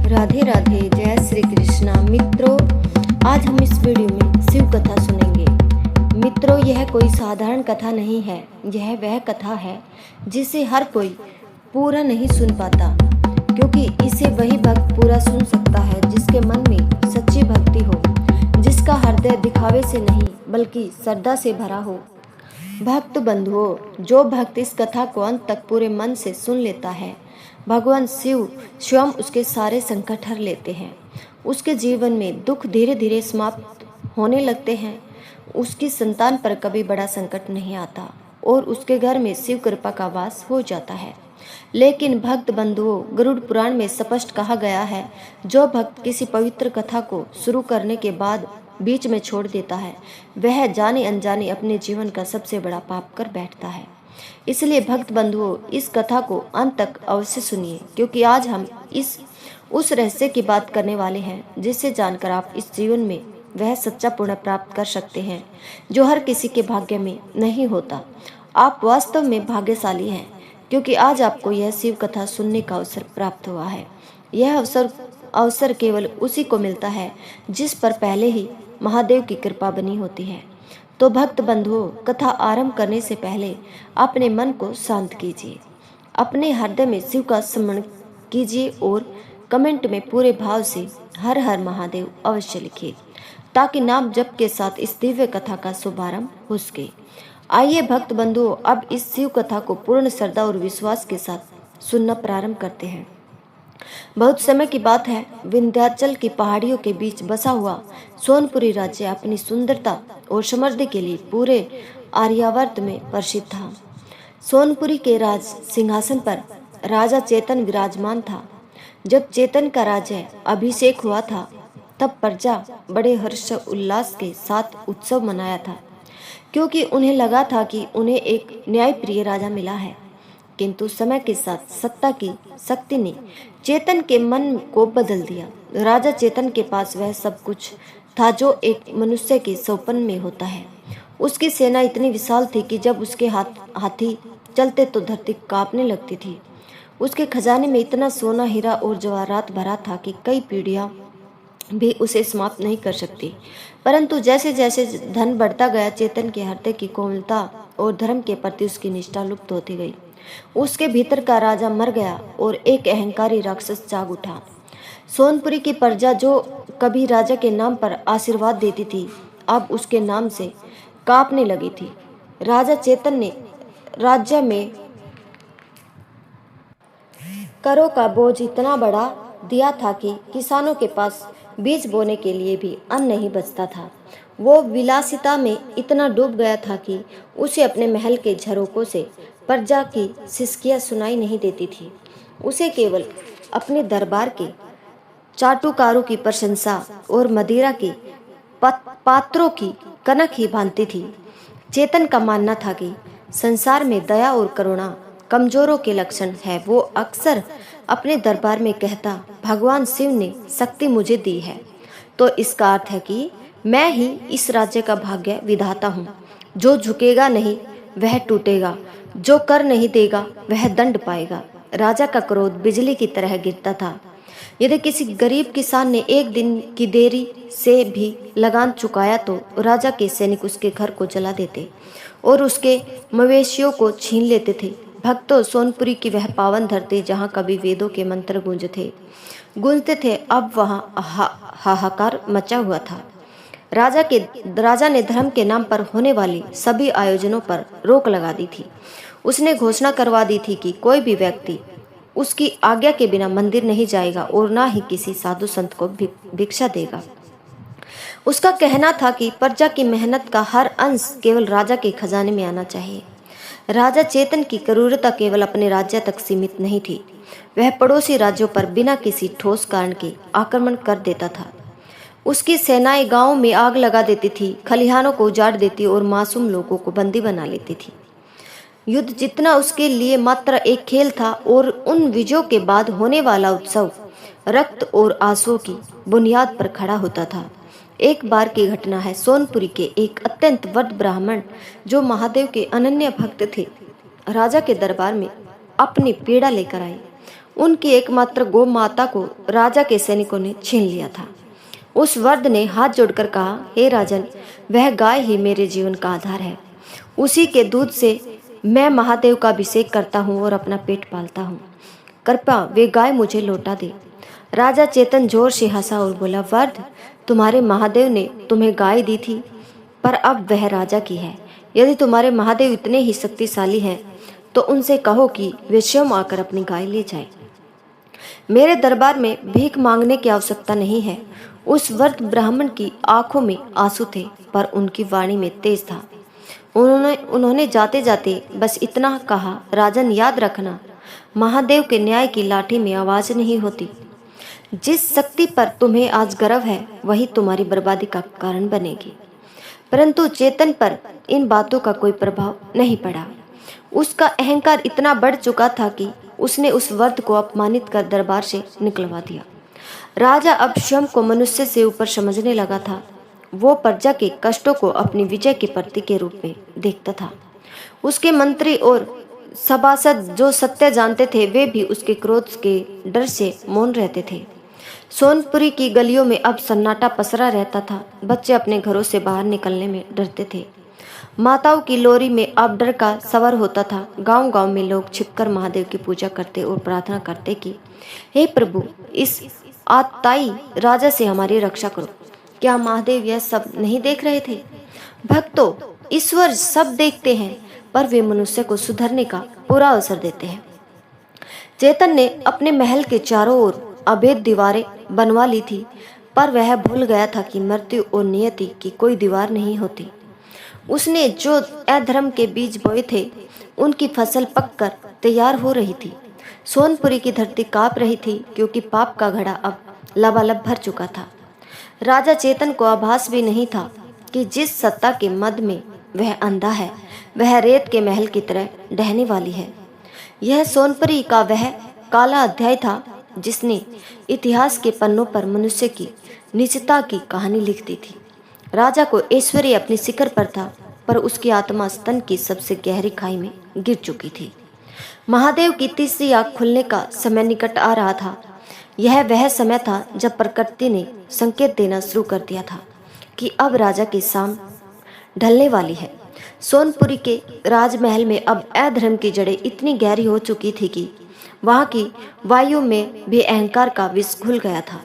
राधे राधे, जय श्री कृष्णा। मित्रों, आज हम इस वीडियो में शिव कथा सुनेंगे। मित्रों, यह कोई साधारण कथा नहीं है। यह वह कथा है जिसे हर कोई पूरा नहीं सुन पाता, क्योंकि इसे वही भक्त पूरा सुन सकता है जिसके मन में सच्ची भक्ति हो, जिसका हृदय दिखावे से नहीं बल्कि श्रद्धा से भरा हो। भक्त बंधुओं, जो भक्त इस कथा को अंत तक पूरे मन से सुन लेता है, भगवान शिव स्वयं उसके सारे संकट हर लेते हैं। उसके जीवन में दुख धीरे धीरे समाप्त होने लगते हैं। उसकी संतान पर कभी बड़ा संकट नहीं आता और उसके घर में शिव कृपा का वास हो जाता है। लेकिन भक्त बंधुओं, गरुड़ पुराण में स्पष्ट कहा गया है, जो भक्त किसी पवित्र कथा को शुरू करने के बाद बीच में छोड़ देता है, वह जाने अनजाने अपने जीवन का सबसे बड़ा पाप कर बैठता है। इसलिए भक्त बंधुओं, इस कथा को अंत तक अवश्य सुनिए, क्योंकि आज हम उस रहस्य की बात करने वाले हैं जिसे जानकर आप इस जीवन में वह सच्चा पुण्य प्राप्त कर सकते हैं जो हर किसी के भाग्य में नहीं होता। आप वास्तव में भाग्यशाली हैं, क्योंकि आज आपको यह शिव कथा सुनने का अवसर प्राप्त हुआ है। यह अवसर केवल उसी को मिलता है जिस पर पहले ही महादेव की कृपा बनी होती है। तो भक्त बंधुओं, कथा आरंभ करने से पहले अपने मन को शांत कीजिए, अपने हृदय में शिव का स्मरण कीजिए और कमेंट में पूरे भाव से हर हर महादेव अवश्य लिखिए, ताकि नाम जप के साथ इस दिव्य कथा का शुभारंभ हो सके। आइए भक्त बंधुओं, अब इस शिव कथा को पूर्ण श्रद्धा और विश्वास के साथ सुनना प्रारंभ करते हैं। बहुत समय की बात है, विंध्याचल की पहाड़ियों के बीच बसा हुआ सोनपुरी राज्य अपनी सुंदरता और समृद्धि के लिए पूरे आर्यावर्त में प्रसिद्ध था। सोनपुरी के राज सिंहासन पर राजा चेतन विराजमान था। जब चेतन का राज्य अभिषेक हुआ था, तब प्रजा बड़े हर्ष उल्लास के साथ उत्सव मनाया था, क्योंकि उन्हें लगा था कि उन्हें एक न्यायप्रिय राजा मिला है। किंतु समय के साथ सत्ता की शक्ति ने चेतन के मन को बदल दिया। राजा चेतन के पास वह सब कुछ था जो एक मनुष्य के सौपन में होता है। उसकी सेना इतनी विशाल थी कि जब उसके हाथी चलते तो धरती कांपने लगती थी। उसके खजाने में इतना सोना, हीरा और जवाहरात भरा था कि कई पीढ़ियां भी उसे समाप्त नहीं कर सकती। परंतु जैसे जैसे धन बढ़ता गया, चेतन के हृदय की कोमलता और धर्म के प्रति उसकी निष्ठा लुप्त होती गई। उसके भीतर का राजा मर गया और एक अहंकारी राक्षस जाग उठा। सोनपुरी की प्रजा जो कभी राजा के नाम पर आशीर्वाद देती थी, अब उसके नाम से कांपने लगी थी। राजा चेतन ने राज्य में करों का बोझ इतना बढ़ा दिया था कि किसानों के पास बीज बोने के लिए भी अन्न नहीं बचता था। वो विलासिता में इतना डूब गया था कि उसे अपने महल के झरोकों से प्रजा की सिसकियां सुनाई नहीं देती थी। उसे केवल अपने दरबार के चाटुकारों की प्रशंसा और मदिरा के पात्रों की कनक ही भांति थी। चेतन का मानना था कि संसार में दया और करुणा कमजोरों के लक्षण है। वो अक्सर अपने दरबार में कहता, भगवान शिव ने शक्ति मुझे दी है, तो इसका अर्थ है कि मैं ही इस राज्य का भाग्य विधाता हूँ। जो झुकेगा नहीं वह टूटेगा, जो कर नहीं देगा वह दंड पाएगा। राजा का क्रोध बिजली की तरह गिरता था। यदि किसी गरीब किसान ने एक दिन की देरी से भी लगान चुकाया तो राजा के सैनिक उसके घर को जला देते और उसके मवेशियों को छीन लेते थे। भक्तों, सोनपुरी की वह पावन धरती जहाँ कभी वेदों के मंत्र गूंजते थे, अब वहाँ हाहाकार मचा हुआ था। राजा ने धर्म के नाम पर होने वाली सभी आयोजनों पर रोक लगा दी थी। उसने घोषणा करवा दी थी कि कोई भी व्यक्ति उसकी आज्ञा के बिना मंदिर नहीं जाएगा और ना ही किसी साधु संत को भिक्षा देगा। उसका कहना था कि प्रजा की मेहनत का हर अंश केवल राजा के खजाने में आना चाहिए। राजा चेतन की क्रूरता केवल अपने राज्य तक सीमित नहीं थी, वह पड़ोसी राज्यों पर बिना किसी ठोस कारण के आक्रमण कर देता था। उसकी सेनाएं गांवों में आग लगा देती थी, खलिहानों को उजाड़ देती और मासूम लोगों को बंदी बना लेती थी। युद्ध जितना उसके लिए मात्र एक खेल था और उन विजयों के बाद होने वाला उत्सव रक्त और आंसुओं की बुनियाद पर खड़ा होता था। एक बार की घटना है, सोनपुरी के एक अत्यंत वृद्ध ब्राह्मण जो महादेव के अनन्य भक्त थे, राजा के दरबार में अपनी पीड़ा लेकर आए। उनकी एकमात्र गौ माता को राजा के सैनिकों ने छीन लिया था। उस वृद्ध ने हाथ जोड़कर कहा, हे राजन, वह गाय ही मेरे जीवन का आधार है। उसी के दूध से मैं महादेव का अभिषेक करता हूँ और अपना पेट पालता हूँ। कृपया वे गाय मुझे लौटा दे। राजा चेतन जोर से हंसा और बोला, वृद्ध, तुम्हारे महादेव ने तुम्हें गाय दी थी, पर अब वह राजा की है। यदि तुम्हारे महादेव इतने ही शक्तिशाली हैं तो उनसे कहो कि वे स्वयं आकर अपनी गाय ले जाए। मेरे दरबार में भीख मांगने की आवश्यकता नहीं है। उस वृद्ध ब्राह्मण की आंखों में आंसू थे, पर उनकी वाणी में तेज था। उन्होंने जाते जाते बस इतना कहा, राजन, याद रखना, महादेव के न्याय की लाठी में आवाज नहीं होती। जिस शक्ति पर तुम्हें आज गर्व है वही तुम्हारी बर्बादी का कारण बनेगी। परंतु चेतन पर इन बातों का कोई प्रभाव नहीं पड़ा। उसका अहंकार इतना बढ़ चुका था कि उसने उस वृद्ध को अपमानित कर दरबार से निकलवा दिया। राजा अब स्वयं को मनुष्य से ऊपर समझने लगा था। वो प्रजा के कष्टों को अपनी विजय के प्रतीक के रूप में देखता था। उसके मंत्री और सभासद जो सत्य जानते थे, वे भी उसके क्रोध के डर से मौन रहते थे। सोनपुरी की गलियों में अब सन्नाटा पसरा रहता था। बच्चे अपने घरों से बाहर निकलने में डरते थे। माताओं की लोरी में अब डर का सवार होता था। गांव गांव में लोग छिपकर महादेव की पूजा करते और प्रार्थना करते कि हे प्रभु, इस आतताई राजा से हमारी रक्षा करो। क्या महादेव यह सब नहीं देख रहे थे? भक्तों, ईश्वर सब देखते हैं, पर वे मनुष्य को सुधरने का पूरा अवसर देते हैं। चेतन ने अपने महल के चारों ओर अभेद दीवारें बनवा ली थी, पर वह भूल गया था कि मृत्यु और नियति की कोई दीवार नहीं होती। उसने जो अधर्म के बीज बोए थे, उनकी फसल पककर तैयार हो रही थी। सोनपुरी की धरती कांप रही थी, क्योंकि पाप का घड़ा अब लबालब भर चुका था। राजा चेतन को आभास भी नहीं था कि जिस सत्ता के मद में वह अंधा है, वह रेत के महल की तरह ढहने वाली है। यह सोनपुरी का वह काला अध्याय था जिसने इतिहास के पन्नों पर मनुष्य की नीचता की कहानी लिख दी थी। राजा को ऐश्वर्य अपने शिखर पर था, पर उसकी आत्मा स्तन की सबसे गहरी खाई में गिर चुकी थी। महादेव की तीसरी आंख खुलने का समय निकट आ रहा था। यह वह समय था जब प्रकृति ने संकेत देना शुरू कर दिया था कि अब राजा की शाम ढलने वाली है। सोनपुरी के राजमहल में अब अधर्म की जड़ें इतनी गहरी हो चुकी थी कि वहां की वायु में भी अहंकार का विष घुल गया था।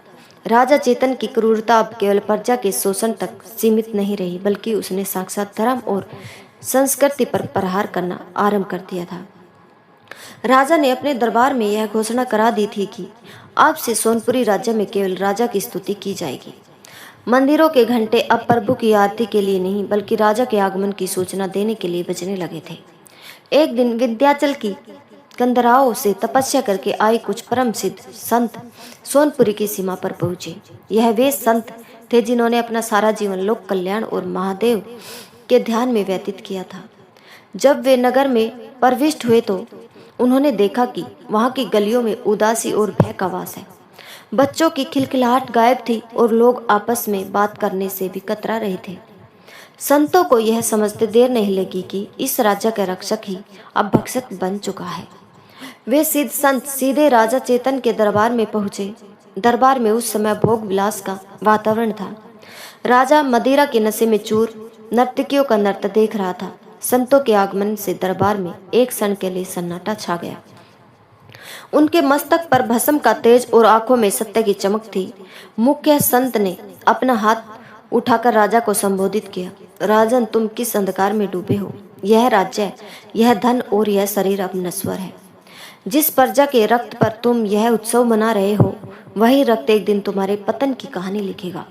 राजा चेतन की क्रूरता अब केवल प्रजा के शोषण तक सीमित नहीं रही, बल्कि उसने साक्षात धर्म और संस्कृति पर प्रहार करना आरंभ कर दिया था। राजा ने अपने दरबार में यह घोषणा करा दी थी कि अब से सोनपुरी राज्य में केवल राजा की स्तुति की जाएगी। मंदिरों के घंटे अब प्रभु की आरती के लिए नहीं, बल्कि राजा के आगमन की सूचना देने के लिए बजने लगे थे। एक दिन विंध्याचल की कंदराओं से तपस्या करके आए कुछ परम सिद्ध संत सोनपुरी की सीमा पर पहुंचे। यह वे संत थे जिन्होंने अपना सारा जीवन लोक कल्याण और महादेव के ध्यान में व्यतीत किया था। जब वे नगर में प्रविष्ट हुए तो उन्होंने देखा कि वहां की गलियों में उदासी और भय का वास है। बच्चों की खिलखिलाहट गायब थी और लोग आपस में बात करने से भी कतरा रहे थे। संतों को यह समझते देर नहीं लगी कि इस राज्य का रक्षक ही अब भक्षक बन चुका है। वे सिद्ध संत सीधे राजा चेतन के दरबार में पहुंचे। दरबार में उस समय भोग विलास का वातावरण था। राजा मदिरा के नशे में चूर नर्तकियों का नृत्य देख रहा था। संतों के आगमन से दरबार में एक क्षण के लिए सन्नाटा छा गया। उनके मस्तक पर भस्म का तेज और आंखों में सत्य की चमक थी। मुख्य संत ने अपना हाथ उठाकर राजा को संबोधित किया, राजन, तुम किस अंधकार में डूबे हो? यह राज्य, यह धन और यह शरीर अब नश्वर है। जिस प्रजा के रक्त पर तुम यह उत्सव मना रहे हो, वही रक्त एक दिन तुम्हारे पतन की कहानी लिखेगा।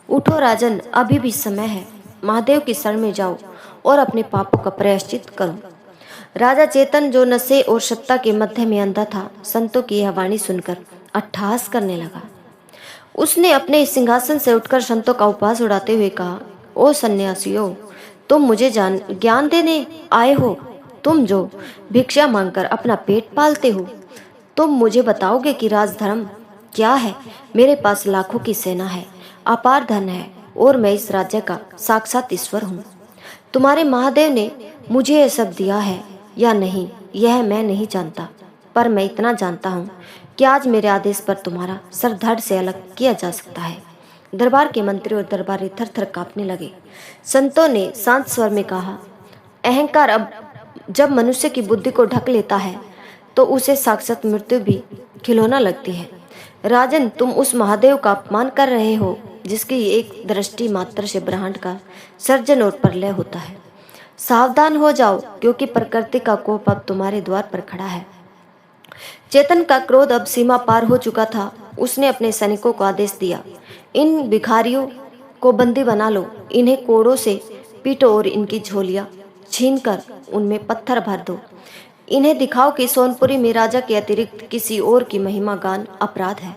उठो राजन, अभी भी समय है। महादेव की शरण में जाओ और अपने पापों का प्रायश्चित करो। राजा चेतन, जो नशे और सत्ता के मध्य में अंधा था, संतों की यह वाणी सुनकर अट्टहास करने लगा। उसने अपने सिंहासन से उठकर संतों का उपहास उड़ाते हुए कहा, ओ सन्यासियों, तुम मुझे ज्ञान देने आए हो? तुम जो भिक्षा मांगकर अपना पेट पालते हो, तुम मुझे बताओगे कि राजधर्म क्या है? मेरे पास लाखों की सेना है, अपार धन है और मैं इस राज्य का साक्षात ईश्वर हूँ। तुम्हारे महादेव ने मुझे यह सब दिया है या नहीं, यह मैं नहीं जानता, पर मैं इतना जानता हूँ कि आज मेरे आदेश पर तुम्हारा सर धड़ से अलग किया जा सकता है। दरबार के मंत्री और दरबारी थर थर कांपने लगे। संतों ने शांत स्वर में कहा, अहंकार अब जब मनुष्य की बुद्धि को ढक लेता है तो उसे साक्षात मृत्यु भी खिलौना लगती है। राजन, तुम उस महादेव का अपमान कर रहे हो जिसकी एक दृष्टि मात्र से ब्रह्मांड का सर्जन और प्रलय होता है। सावधान हो जाओ, क्योंकि प्रकृति का कोप अब तुम्हारे द्वार पर खड़ा है। चेतन का क्रोध अब सीमा पार हो चुका था। उसने अपने सैनिकों को आदेश दिया, इन भिखारियों को बंदी बना लो, इन्हें कोड़ों से पीटो और इनकी झोलियां छीनकर उनमें पत्थर भर दो। इन्हें दिखाओ कि सोनपुरी में राजा के अतिरिक्त किसी और की महिमा गान अपराध है।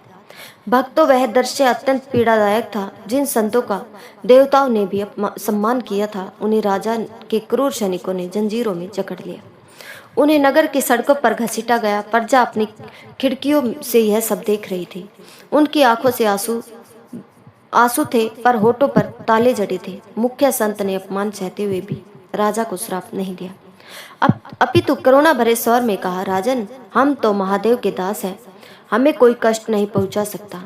भक्तों, वह दृश्य अत्यंत पीड़ादायक था। जिन संतों का देवताओं ने भी सम्मान किया था, उन्हें राजा के क्रूर सैनिकों ने जंजीरों में जकड़ लिया। उन्हें नगर की सड़कों पर घसीटा गया। प्रजा अपनी खिड़कियों से यह सब देख रही थी। उनकी आंखों से आंसू थे, पर होठों पर ताले जड़े थे। मुख्य संत ने अपमान सहते हुए भी राजा को श्राप नहीं दिया, अपितु करुणा भरे स्वर में कहा, राजन, हम तो महादेव के दास हैं, हमें कोई कष्ट नहीं पहुंचा सकता।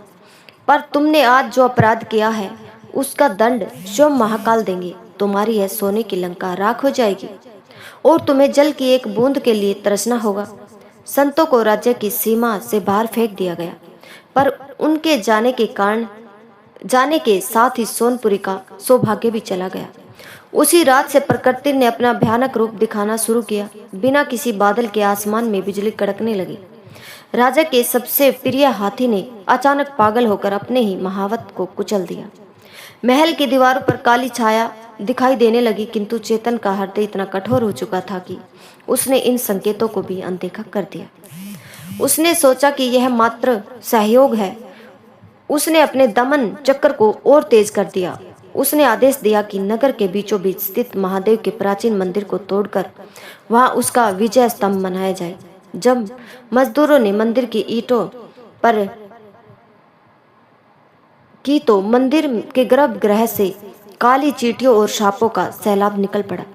पर तुमने आज जो अपराध किया है उसका दंड स्वयं महाकाल देंगे। तुम्हारी यह सोने की लंका राख हो जाएगी और तुम्हें जल की एक बूंद के लिए तरसना होगा। संतों को राज्य की सीमा से बाहर फेंक दिया गया, पर उनके जाने के साथ ही सोनपुरी का सौभाग्य भी चला गया। उसी रात से प्रकृति ने अपना भयानक रूप दिखाना शुरू किया। बिना किसी बादल के आसमान में बिजली कड़कने लगी। राजा के सबसे प्रिय हाथी ने अचानक पागल होकर अपने ही महावत को कुचल दिया। महल की दीवारों पर काली छाया दिखाई देने लगी, किंतु चेतन का हृदय इतना कठोर हो चुका था कि उसने इन संकेतों को भी अनदेखा कर दिया। उसने सोचा कि यह मात्र सहयोग है। उसने अपने दमन चक्र को और तेज कर दिया। उसने आदेश दिया कि नगर के बीचों बीच स्थित महादेव के प्राचीन मंदिर को तोड़कर वहां उसका विजय स्तंभ बनाया जाए। जब मजदूरों ने मंदिर की ईंटों पर की तो मंदिर के गर्भगृह से काली चींटियों और सांपों का सैलाब निकल पड़ा।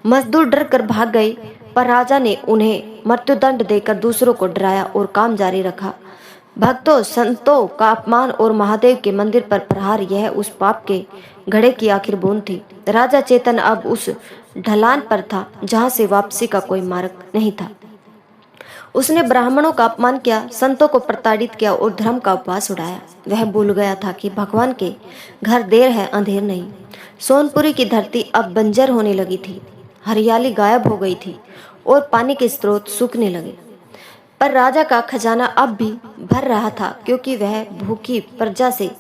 मजदूर डर कर भाग गए, पर राजा ने उन्हें मृत्युदंड देकर दूसरों को डराया और काम जारी रखा। भक्तों, संतों का अपमान और महादेव के मंदिर पर प्रहार, यह उस पाप के घड़े की आखिर बूंद थी। राजा चेतन अब उस ढलान पर था जहां से वापसी का कोई मार्ग नहीं था। उसने ब्राह्मणों का अपमान किया, संतों को प्रताड़ित किया और धर्म का उपवास उड़ाया। वह भूल गया था कि भगवान के घर देर है अंधेर नहीं। सोनपुरी की धरती अब बंजर होने लगी थी। हरियाली गायब हो गई थी और पानी के स्रोत सूखने लगे। पर राजा का खजाना अब भी भर रहा था, क्योंकि वह भूखी प्रजा से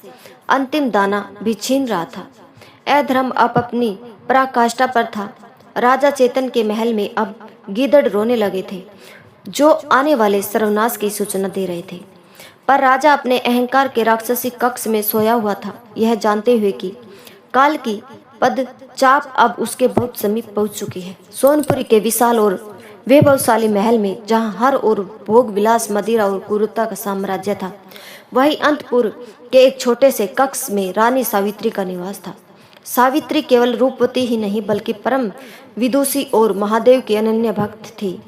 अंतिम दाना भी छीन रहा था। अधर्म अब अपनी पराकाष्ठा पर था। राजा चेतन के महल में अब गीदड़ रोने लगे थे, जो आने वाले सर्वनाश की सूचना दे रहे थे। पर राजा अपने अहंकार के राक्षसी कक्ष में सोया हुआ था, यह जानते हुए कि काल की पदचाप अब उसके बहुत समीप पहुंच चुकी है। सोनपुरी के विशाल और वैभवशाली महल में, जहां हर ओर भोग विलास, मदिरा और क्रूरता का साम्राज्य था, वही अंतपुर के एक छोटे से कक्ष में रानी सावित्री का निवास था। सावित्री केवल रूपवती ही नहीं, बल्कि परम विदुषी और महादेव की अनन्य भक्त थी।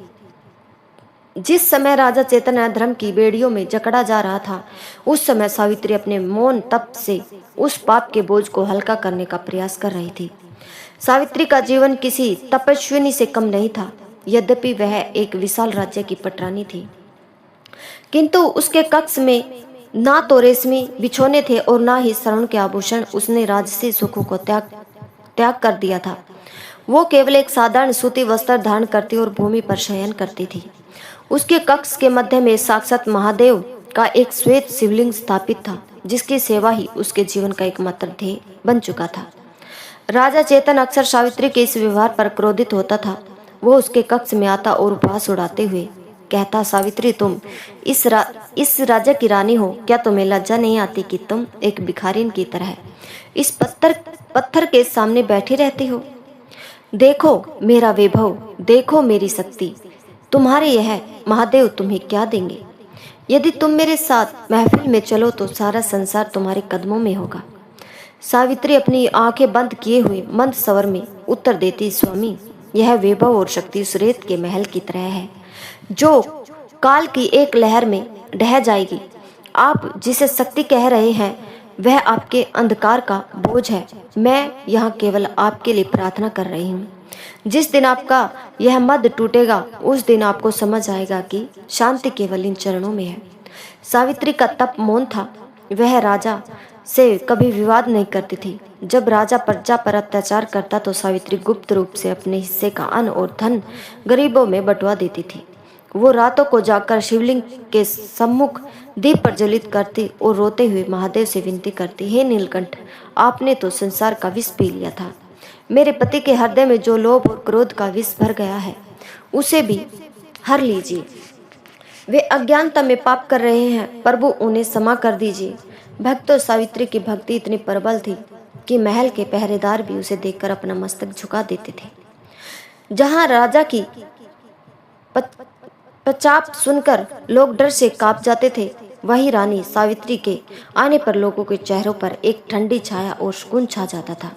जिस समय राजा चेतन अधर्म की बेड़ियों में जकड़ा जा रहा था, उस समय सावित्री अपने मौन तप से उस पाप के बोझ को हल्का करने का प्रयास कर रही थी। सावित्री का जीवन किसी तपस्विनी से कम नहीं था। यद्यपि वह एक विशाल राज्य की पटरानी थी, किंतु उसके कक्ष में ना तो रेशमी बिछोने थे और ना ही स्वर्ण के आभूषण। उसने राजसी सुखों को त्याग कर दिया था। वो केवल एक साधारण सूती वस्त्र धारण करती और भूमि पर शयन करती थी। उसके कक्ष के मध्य में साक्षात महादेव का एक श्वेत शिवलिंग स्थापित था, जिसकी सेवा ही उसके जीवन का एकमात्र ध्येय बन चुका था। राजा चेतन अक्सर सावित्री के इस व्यवहार पर क्रोधित होता था। वो उसके कक्ष में आता और उपहास उड़ाते हुए कहता, सावित्री, तुम इस राज्य की रानी हो, क्या तुम्हें लज्जा नहीं आती कि तुम एक भिखारिन की तरह इस पत्थर के सामने बैठी रहती हो? देखो मेरा वैभव, देखो मेरी शक्ति। तुम्हारे यह महादेव तुम्हें क्या देंगे? यदि तुम मेरे साथ महफिल में चलो तो सारा संसार तुम्हारे कदमों में होगा। सावित्री अपनी आंखें बंद किए हुए मंद स्वर में उत्तर देती, स्वामी, यह वैभव और शक्ति उस रेत के महल की तरह है जो काल की एक लहर में ढह जाएगी। आप जिसे शक्ति कह रहे हैं वह आपके अंधकार का बोझ है। मैं यहाँ केवल आपके लिए प्रार्थना कर रही हूँ। जिस दिन आपका यह मद टूटेगा उस दिन आपको समझ आएगा कि शांति केवल इन चरणों में है। सावित्री का तप मौन था। वह राजा से कभी विवाद नहीं करती थी। जब राजा प्रजा पर अत्याचार करता तो सावित्री गुप्त रूप से अपने हिस्से का अन्न और धन गरीबों में बंटवा देती थी। वो रातों को जाकर शिवलिंग के सम्मुख दीप प्रज्वलित करती और रोते हुए महादेव से विनती करती, हे नीलकंठ, आपने तो संसार का विष पी लिया था। मेरे पति के हृदय में जो लोभ और क्रोध का विष भर गया है उसे भी हर लीजिए। वे अज्ञानता में पाप कर रहे हैं, प्रभु उन्हें क्षमा कर दीजिए। भक्तों, सावित्री की भक्ति इतनी प्रबल थी कि महल के पहरेदार भी उसे देखकर अपना मस्तक झुका देते थे। जहां राजा की पचाप सुनकर लोग डर से कांप जाते थे, वहीं रानी सावित्री के आने पर लोगों के चेहरों पर एक ठंडी छाया और सुकून छा जाता था।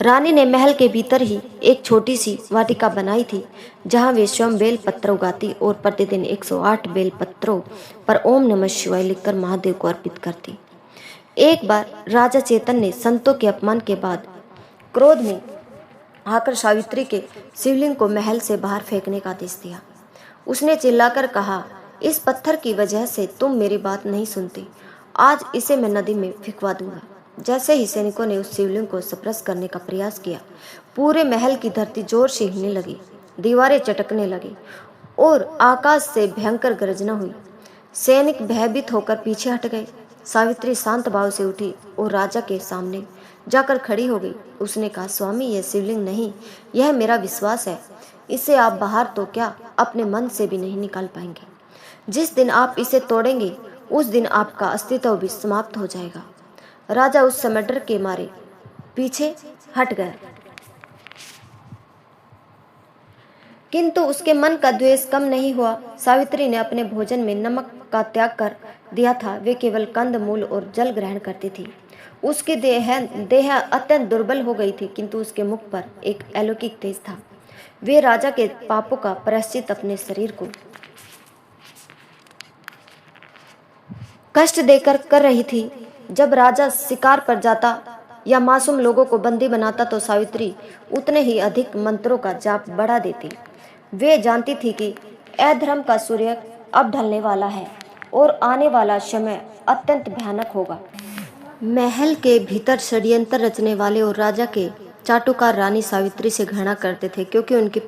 रानी ने महल के भीतर ही एक छोटी सी वाटिका बनाई थी जहां वे स्वयं बेल पत्र उगाती और प्रतिदिन 108 बेल पत्रों पर ओम नमः शिवाय लिखकर महादेव को अर्पित करती। एक बार राजा चेतन ने संतों के अपमान के बाद क्रोध में आकर सावित्री के शिवलिंग को महल से बाहर फेंकने का आदेश दिया। उसने चिल्लाकर कहा, इस पत्थर की वजह से तुम मेरी बात नहीं सुनती, आज इसे मैं नदी में फेंकवा दूंगा। जैसे ही सैनिकों ने उस शिवलिंग को स्पर्श करने का प्रयास किया, पूरे महल की धरती जोर से हिलने लगी, दीवारें चटकने लगी और आकाश से भयंकर गर्जना हुई। सैनिक भयभीत होकर पीछे हट गए। सावित्री शांत भाव से उठी और राजा के सामने जाकर खड़ी हो गई। उसने कहा, स्वामी, यह शिवलिंग नहीं, यह मेरा विश्वास है। इसे आप बाहर तो क्या अपने मन से भी नहीं निकाल पाएंगे। जिस दिन आप इसे तोड़ेंगे उस दिन आपका अस्तित्व भी समाप्त हो जाएगा। राजा उस समय डर के मारे पीछे हट गया, किंतु उसके मन का द्वेष कम नहीं हुआ। सावित्री ने अपने भोजन में नमक का त्याग कर दिया था। वे केवल कंद मूल और जल ग्रहण करती थी। उसकी देह अत्यंत दुर्बल हो गई थी, किंतु उसके मुख पर एक अलौकिक तेज था। वे राजा के पापों का प्रायश्चित अपने शरीर को कष्ट देकर कर रही थी। जब राजा शिकार पर जाता या मासूम लोगों को बंदी बनाता तो सावित्री उतने ही अधिक मंत्रों का जाप बढ़ा देती। वे जानती थी कि अधर्म का सूर्य अब ढलने वाला है और आने वाला समय अत्यंत भयानक होगा। महल के भीतर षड्यंत्र रचने वाले और राजा के चाटुकार रानी सावित्री से घृणा करते थे, क्योंकि उनकी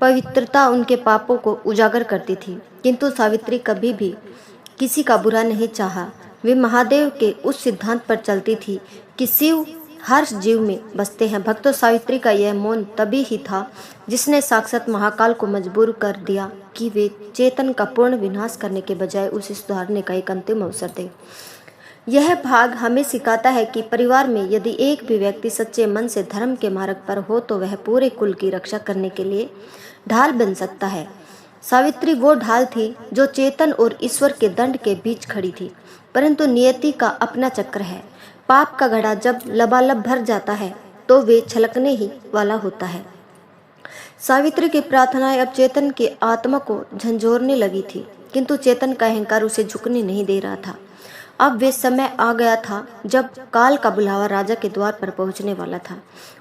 पवित्रता उनके पापों को उजागर करती थी। किंतु सावित्री कभी भी किसी का बुरा नहीं चाहा। वे महादेव के उस सिद्धांत पर चलती थी कि शिव हर जीव में बसते हैं। भक्तों, सावित्री का यह मौन तभी ही था जिसने साक्षात महाकाल को मजबूर कर दिया कि वे चेतन का पूर्ण विनाश करने के बजाय उसे सुधारने का एक अंतिम अवसर दे। यह भाग हमें सिखाता है कि परिवार में यदि एक भी व्यक्ति सच्चे मन से धर्म के मार्ग पर हो तो वह पूरे कुल की रक्षा करने के लिए ढाल बन सकता है। सावित्री वो ढाल थी जो चेतन और ईश्वर के दंड के बीच खड़ी थी। परंतु नियति का अपना चक्र है। पाप का घड़ा जब लबालब भर जाता है तो वे छलकने ही वाला होता है। सावित्री की प्रार्थनाएं अब चेतन की आत्मा को झंझोरने लगी थी, किंतु चेतन का अहंकार उसे झुकने नहीं दे रहा था। अब वे समय आ गया था जब काल का बुलावा राजा के द्वार पर पहुंचने वाला था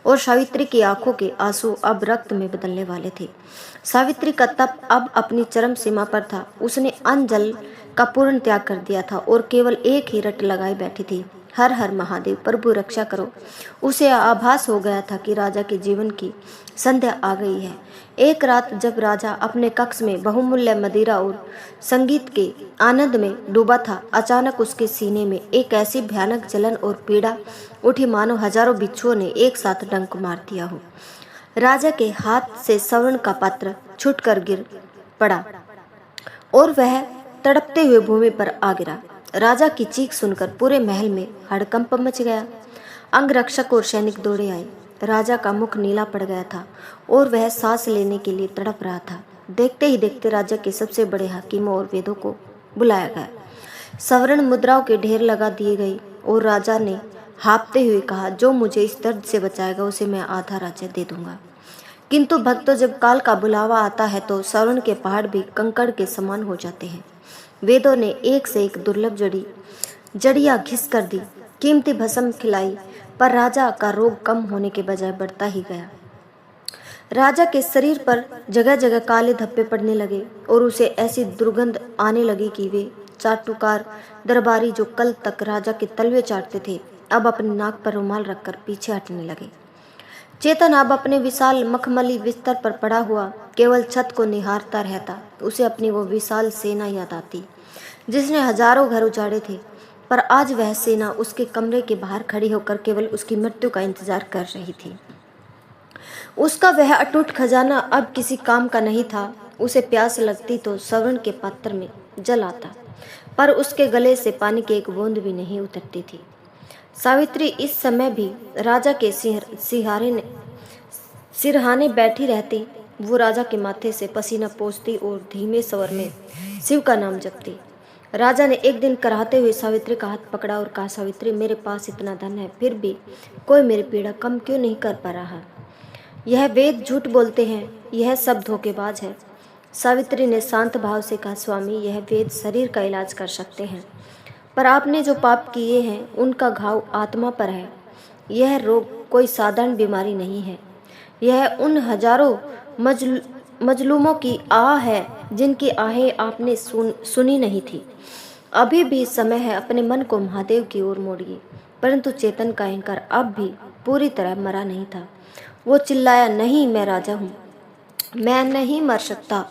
और सावित्री की आंखों के आंसू अब रक्त में बदलने वाले थे। सावित्री का तप अब अपनी चरम सीमा पर था। उसने अन्न जल का पूर्ण त्याग कर दिया था और केवल एक ही रट लगाए बैठी थी, हर हर महादेव, प्रभु रक्षा करो। उसे आभास हो गया था कि राजा के जीवन की संध्या आ गई है। एक रात जब राजा अपने कक्ष में बहुमूल्य मदिरा और संगीत के आनंद में डूबा था, अचानक उसके सीने में एक ऐसी भयानक जलन और पीड़ा उठी मानो हजारों बिच्छुओं ने एक साथ डंक मार दिया हो। राजा के हाथ से स्वर्ण का पात्र छूटकर गिर पड़ा और वह तड़पते हुए भूमि पर आ गिरा। राजा की चीख सुनकर पूरे महल में हड़कंप मच गया। अंगरक्षक और सैनिक दौड़े आए। राजा का मुख नीला पड़ गया था और वह सांस लेने के लिए तड़प रहा था। देखते ही देखते राजा के सबसे बड़े हकीमों और वेदों को बुलाया गया। स्वर्ण मुद्राओं के ढेर लगा दिए गए और राजा ने हाँफते हुए कहा, जो मुझे इस दर्द से बचाएगा उसे मैं आधा राज्य दे दूंगा। किंतु भक्तों, जब काल का बुलावा आता है तो श्रवण के पहाड़ भी कंकड़ के समान हो जाते हैं। वेदों ने एक से एक दुर्लभ जड़ियां घिस कर दी, कीमती भस्म खिलाई, पर राजा का रोग कम होने के बजाय बढ़ता ही गया। राजा के शरीर पर जगह जगह काले धब्बे पड़ने लगे और उसे ऐसी दुर्गंध आने लगी कि वे चाटुकार दरबारी जो कल तक राजा के तलवे चाटते थे, अब अपने नाक पर रुमाल रखकर पीछे हटने लगे। चेतन अब अपने विशाल मखमली बिस्तर पर पड़ा हुआ केवल छत को निहारता रहता। उसे अपनी वो विशाल सेना याद आती जिसने हजारों घर उजाड़े थे, पर आज वह सेना उसके कमरे के बाहर खड़ी होकर केवल उसकी मृत्यु का इंतजार कर रही थी। उसका वह अटूट खजाना अब किसी काम का नहीं था। उसे प्यास लगती तो श्रवण के पात्र में जल आता, पर उसके गले से पानी की एक बूंद भी नहीं उतरती थी। सावित्री इस समय भी राजा के सिरहाने बैठी रहती। वो राजा के माथे से पसीना पोंछती और धीमे स्वर में शिव का नाम जपती। राजा ने एक दिन कराहते हुए सावित्री का हाथ पकड़ा और कहा, सावित्री, मेरे पास इतना धन है, फिर भी कोई मेरी पीड़ा कम क्यों नहीं कर पा रहा? यह वेद झूठ बोलते हैं, यह सब धोखेबाज है। सावित्री ने शांत भाव से कहा, स्वामी, यह वेद शरीर का इलाज कर सकते हैं, पर आपने जो पाप किए हैं उनका घाव आत्मा पर है। यह रोग कोई साधारण बीमारी नहीं है, यह उन हजारों मजलूमों की आह है जिनकी आहें आपने सुनी नहीं थी। अभी भी समय है, अपने मन को महादेव की ओर मोड़िए। परंतु चेतन का अहंकार अब भी पूरी तरह मरा नहीं था। वो चिल्लाया, नहीं, मैं राजा हूँ, मैं नहीं मर सकता।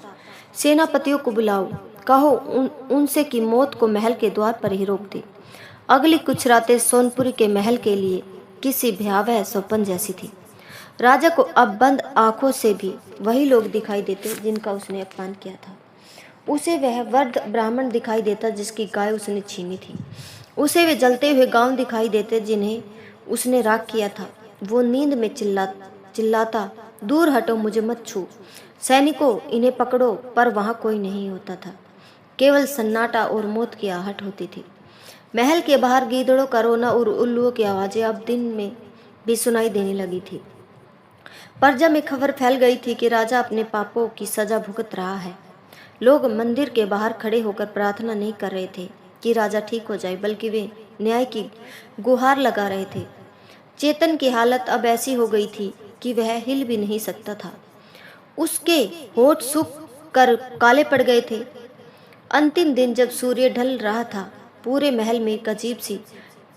सेनापतियों को बुलाओ, कहो उनसे कि मौत को महल के द्वार पर ही रोक दे। अगली कुछ रातें सोनपुरी के महल के लिए किसी भयावह स्वप्न जैसी थी। राजा को अब बंद आंखों से भी वही लोग दिखाई देते जिनका उसने अपमान किया था। उसे वह वृद्ध ब्राह्मण दिखाई देता जिसकी गाय उसने छीनी थी। उसे वे जलते हुए गांव दिखाई देते जिन्हें उसने राख किया था। वो नींद में चिल्लाता, दूर हटो, मुझे मत छू, सैनिकों, इन्हें पकड़ो, पर वहां कोई नहीं होता था। केवल सन्नाटा और मौत की आहट होती थी। महल के बाहर गीदड़ों का रोना और उल्लुओं की आवाजें अब दिन में भी सुनाई देने लगी थी। प्रजा में खबर फैल गई थी कि राजा अपने पापों की सजा भुगत रहा है। लोग मंदिर के बाहर खड़े होकर प्रार्थना नहीं कर रहे थे कि राजा ठीक हो जाए, बल्कि वे न्याय की गुहार लगा रहे थे। चेतन की हालत अब ऐसी हो गई थी कि वह हिल भी नहीं सकता था। उसके होठ सूख कर काले पड़ गए थे। अंतिम दिन जब सूर्य ढल रहा था, पूरे महल में एक अजीब सी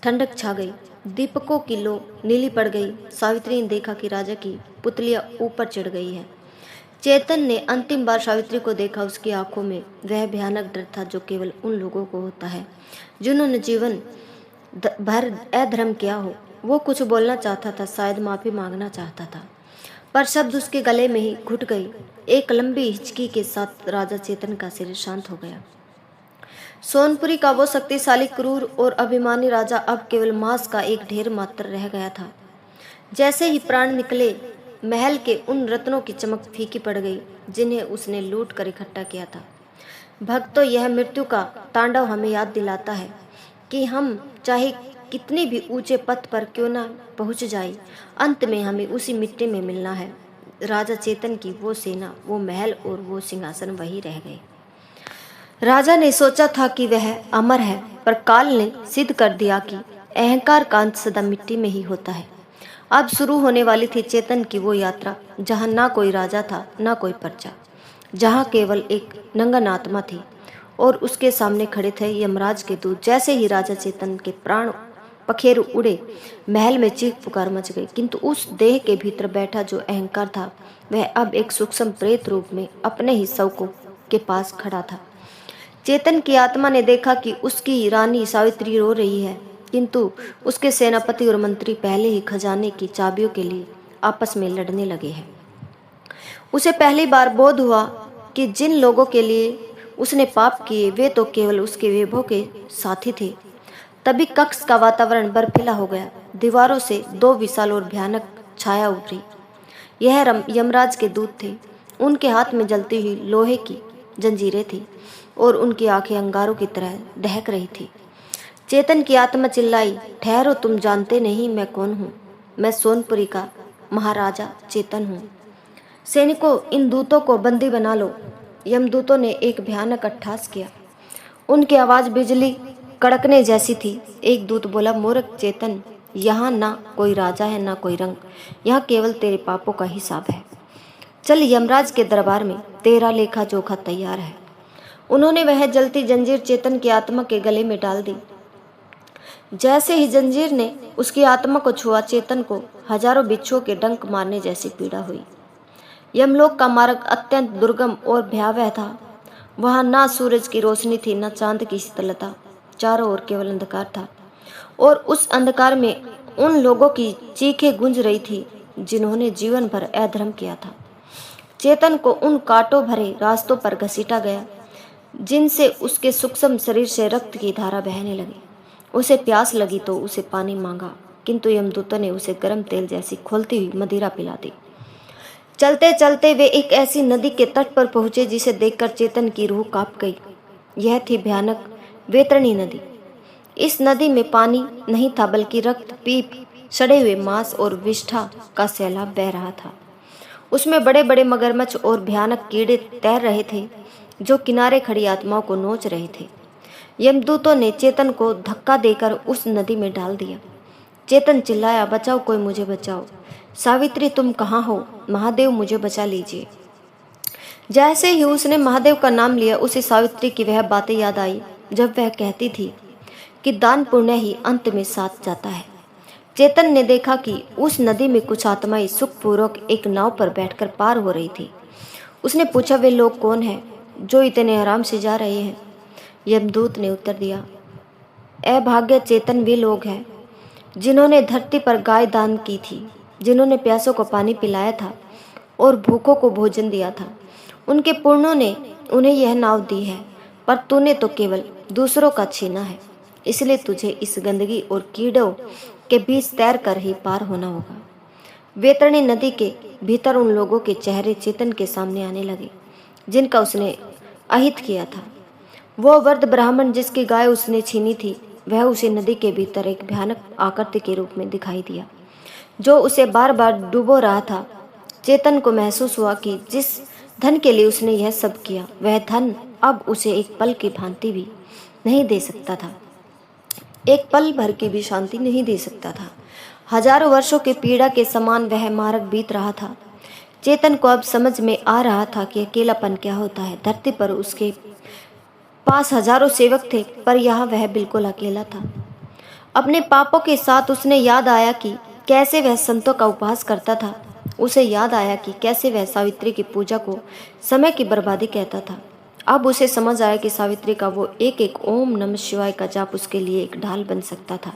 ठंडक छा गई। दीपकों की लो नीली पड़ गई। सावित्री ने देखा कि राजा की पुतलियां ऊपर चढ़ गई है। चेतन ने अंतिम बार सावित्री को देखा। उसकी आंखों में वह भयानक डर था जो केवल उन लोगों को होता है जिन्होंने जीवन भर अधर्म किया हो। वो कुछ बोलना चाहता था, शायद माफी मांगना चाहता था, पर शब्द उसके गले में ही घुट गई। एक लंबी हिचकी के साथ राजा चेतन का शरीर शांत हो गया। सोनपुरी का वो शक्तिशाली, क्रूर और अभिमानी राजा अब केवल मांस का एक ढेर मात्र रह गया था। जैसे ही प्राण निकले, महल के उन रत्नों की चमक फीकी पड़ गई जिन्हें उसने लूट कर इकट्ठा किया था। भक्तों, यह मृत्यु का तांडव हमें याद दिलाता है कि हम चाहे कितने भी ऊंचे पथ पर क्यों ना पहुंच जाए, अंत में हमें उसी मिट्टी में मिलना है। राजा चेतन की वो सेना, वो महल और वो सिंहासन वही रह गए। राजा ने सोचा था कि वह अमर है, पर काल ने सिद्ध कर दिया कि अहंकार का अंत सदा मिट्टी में ही होता है। अब शुरू होने वाली थी चेतन की वो यात्रा जहाँ ना कोई राजा था, ना कोई प्रजा, जहाँ केवल एक नंगन आत्मा थी और उसके सामने खड़े थे यमराज के दूत। जैसे ही राजा चेतन के प्राण पखेरु उड़े, महल में चीख पुकार मच गई। किंतु उस देह के भीतर बैठा जो अहंकार था, वह अब एक सूक्ष्म प्रेत रूप में अपने ही शव के पास खड़ा था। चेतन की आत्मा ने देखा कि उसकी रानी सावित्री रो रही है, किंतु उसके सेनापति और मंत्री पहले ही खजाने की चाबियों के लिए आपस में लड़ने लगे हैं। उसे पहली बार बोध हुआ कि जिन लोगों के लिए उसने पाप किए वे तो केवल उसके वैभव के साथी थे। तभी कक्ष का वातावरण बर्फीला हो गया। दीवारों से दो विशाल और भयानक छाया उभरी। यह यमराज के दूत थे। उनके हाथ में जलती हुई लोहे की जंजीरें थी और उनकी आंखें अंगारों की तरह दहक रही थी। चेतन की आत्मा चिल्लाई, ठहरो, तुम जानते नहीं मैं कौन हूँ। मैं सोनपुरी का महाराजा चेतन हूँ। सैनिकों, इन दूतों को बंदी बना लो। यमदूतों ने एक भयानक अट्टहास किया। उनकी आवाज़ बिजली कड़कने जैसी थी। एक दूत बोला, मूर्ख चेतन, यहाँ ना कोई राजा है ना कोई रंग, यहाँ केवल तेरे पापों का हिसाब है। चल यमराज के दरबार में, तेरा लेखा जोखा तैयार है। उन्होंने वह जलती जंजीर चेतन की आत्मा के गले में डाल दी। जैसे ही जंजीर ने उसकी आत्मा को छुआ, चेतन को हजारों बिच्छुओं के डंक मारने जैसी पीड़ा हुई। यमलोक का मार्ग अत्यंत दुर्गम और भयावह था। वहां ना सूरज की रोशनी थी, न चांद की शीतलता। चारों ओर केवल अंधकार था, और उस अंधकार में उन लोगों की चीखें गूंज रही थी जिन्होंने जीवन भर अधर्म किया था। चेतन को उन कांटों भरे रास्तों पर घसीटा गया जिनसे उसके सूक्ष्म शरीर से रक्त की धारा बहने लगी। उसे प्यास लगी तो उसे पानी मांगा, किंतु यमदूतों ने उसे गर्म तेल जैसी खौलती हुई मदिरा पिला दी। चलते चलते वे एक ऐसी नदी के तट पर पहुंचे जिसे देखकर चेतन की रूह कांप गई। यह थी भयानक वेतरणी नदी। इस नदी में पानी नहीं था, बल्कि रक्त, पीप, सड़े हुए मांस और विष्ठा का सैलाब बह रहा था। उसमें बड़े बड़े मगरमच्छ और भयानक कीड़े तैर रहे थे जो किनारे खड़ी आत्माओं को नोच रहे थे। यमदूतों ने चेतन को धक्का देकर उस नदी में डाल दिया। चेतन चिल्लाया, बचाओ, कोई मुझे बचाओ। सावित्री, तुम कहाँ हो? महादेव, मुझे बचा लीजिए। जैसे ही उसने महादेव का नाम लिया, उसे सावित्री की वह बातें याद आई जब वह कहती थी कि दान पुण्य ही अंत में साथ जाता है। चेतन ने देखा कि उस नदी में कुछ आत्माएं सुखपूर्वक एक नाव पर बैठकर पार हो रही थी। उसने पूछा, वे लोग कौन हैं जो इतने आराम से जा रहे हैं? यमदूत ने उत्तर दिया, अभाग्य चेतन, वे लोग हैं जिन्होंने धरती पर गाय दान की थी, जिन्होंने प्यासों को पानी पिलाया था और भूखों को भोजन दिया था। उनके पुण्यों ने उन्हें यह नाव दी है, पर तूने तो केवल दूसरों का छीना है, इसलिए तुझे इस गंदगी और कीड़ों के बीच तैर कर ही पार होना होगा। वेतरणी नदी के भीतर उन लोगों के चेहरे चेतन के सामने आने लगे जिनका उसने अहित किया था। वो वृद्ध ब्राह्मण जिसकी गाय उसने छीनी थी, वह उसे नदी के भीतर एक भयानक आकृति के रूप में दिखाई दिया जो उसे बार बार डुबो रहा था। चेतन को महसूस हुआ कि जिस धन के लिए उसने यह सब किया, वह धन अब उसे एक पल की भांति भी नहीं दे सकता था, एक पल भर की भी शांति नहीं दे सकता था। हजारों वर्षों के पीड़ा के समान वह मार्ग बीत रहा था। चेतन को अब समझ में आ रहा था कि अकेलापन क्या होता है। धरती पर उसके पास हजारों सेवक थे, पर यहाँ वह बिल्कुल अकेला था। अपने पापों के साथ उसने याद आया कि कैसे वह संतों का उपहास करता था। उसे याद आया कि कैसे वह सावित्री की पूजा को समय की बर्बादी कहता था। अब उसे समझ आया कि सावित्री का वो एक एक ओम नमः शिवाय का जाप उसके लिए एक ढाल बन सकता था,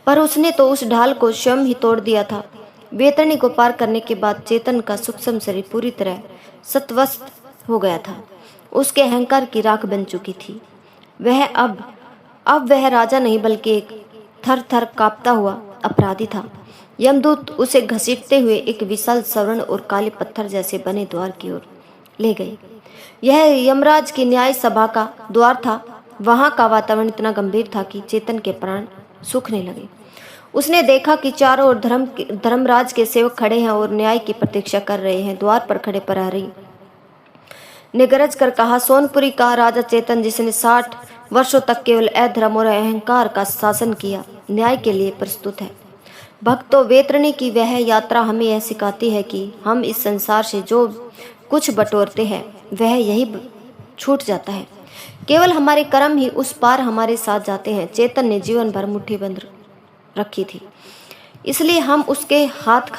पर उसने तो उस ढाल को स्वयं ही तोड़ दिया था। वेतरणी को पार करने के बाद चेतन का सूक्ष्म शरीर पूरी तरह सत्वस्त हो गया था। उसके अहंकार की राख बन चुकी थी। वह अब वह राजा नहीं, बल्कि एक थर थर कांपता हुआ अपराधी था। यमदूत उसे घसीटते हुए एक विशाल स्वर्ण और काले पत्थर जैसे बने द्वार की ओर ले गए। यह यमराज की न्याय सभा का द्वार था। वहां का वातावरण इतना गंभीर था कि चेतन के प्राण सूखने लगे। उसने देखा कि चारों ओर धर्मराज के सेवक खड़े हैं और न्याय की प्रतीक्षा कर रहे हैं। द्वार पर खड़े प्रहरी ने गरज कर कहा, सोनपुरी का राजा चेतन, जिसने 60 वर्षों तक केवल अधर्म और अहंकार का शासन किया, न्याय के लिए प्रस्तुत है। भक्तों, वेतरणी की वह यात्रा हमें यह सिखाती है कि हम इस संसार से जो कुछ बटोरते हैं वह यही छूट जाता है। केवल हमारे कर्म ही उस पार हमारे साथ जाते हैं। चेतन ने जीवन भर मुट्ठी बंद रखी थी, इसलिए हम उसके हाथ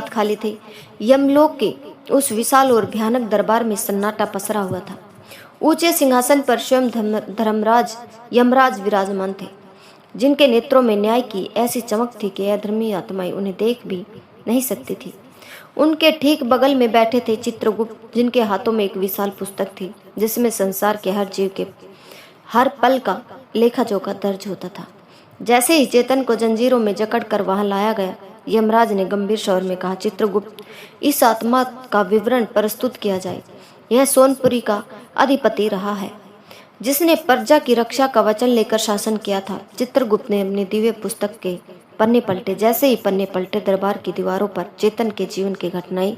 खाली थे। यमलोक के उस विशाल और भयानक दरबार में सन्नाटा पसरा हुआ था। ऊंचे सिंहासन पर स्वयं धर्मराज यमराज विराजमान थे, जिनके नेत्रों में न्याय की ऐसी चमक थी कि अधर्मी आत्माएं उन्हें देख भी नहीं सकती थी। उनके ठीक बगल में बैठे थे चित्रगुप्त, जिनके हाथों में एक विशाल पुस्तक थी जिसमें संसार के हर जीव के हर पल का लेखा जोखा दर्ज होता था। जैसे ही चेतन को जंजीरों में जकड़ कर वहां लाया गया, यमराज ने गंभीर स्वर में कहा, चित्रगुप्त, इस आत्मा का विवरण प्रस्तुत किया जाए। यह सोनपुरी का अधिपति रहा है, जिसने प्रजा की रक्षा का वचन लेकर शासन किया था। चित्रगुप्त ने अपनी दिव्य पुस्तक के पन्ने पलटे। जैसे ही पन्ने पलटे, दरबार की दीवारों पर चेतन के जीवन की घटनाएं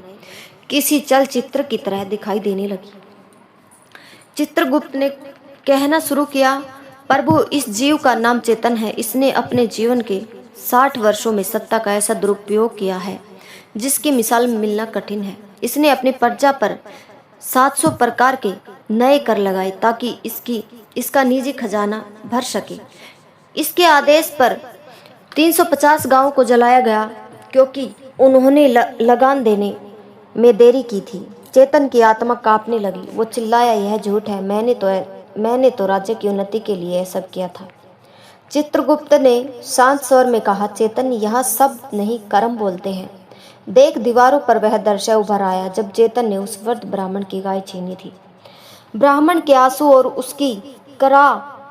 किसी चलचित्र की तरह दिखाई देने लगी। चित्रगुप्त ने कहना शुरू किया, प्रभु, इस जीव का नाम चेतन है। इसने अपने जीवन के 60 वर्षों में सत्ता का ऐसा दुरुपयोग किया है जिसकी मिसाल मिलना कठिन है। इसने अपनी प्रजा पर 700 प्रकार के नए कर लगाए ताकि इसका निजी खजाना भर सके। इसके आदेश पर 350 गांवों को जलाया गया क्योंकि उन्होंने लगान देने में देरी की थी। चेतन की आत्मा कांपने लगी। वो चिल्लाया, यह झूठ है, मैंने तो राज्य की उन्नति के लिए यह सब किया था। चित्रगुप्त ने शांत स्वर में कहा, चेतन, यह सब नहीं, कर्म बोलते हैं। देख, दीवारों पर वह दृश्य उभर आया जब चेतन ने उस वृद्ध ब्राह्मण की गाय छीनी थी। ब्राह्मण के आंसू और उसकी करा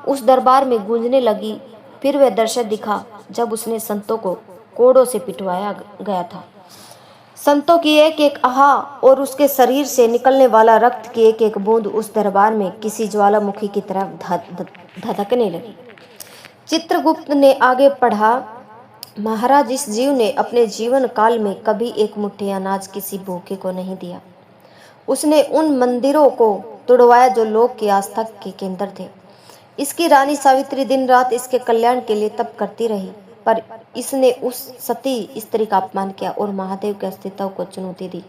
उस दरबार में गूंजने लगी। फिर वह दृश्य दिखा जब उसने संतों को कोड़ों से पिटवाया गया था। संतों की एक एक आहा और उसके शरीर से निकलने वाला रक्त की एक एक बूंद उस दरबार में किसी ज्वालामुखी की तरह धधकने लगी। चित्रगुप्त ने आगे पढ़ा, महाराज, इस जीव ने अपने जीवन काल में कभी एक मुट्ठी अनाज किसी भूखे को नहीं दिया। उसने उन मंदिरों को तुड़वाया जो लोग की आस्था के केंद्र थे। इसकी रानी सावित्री दिन रात इसके कल्याण के लिए तप करती रही, पर इसने उस सती स्त्री का अपमान किया और महादेव के अस्तित्व को चुनौती दी।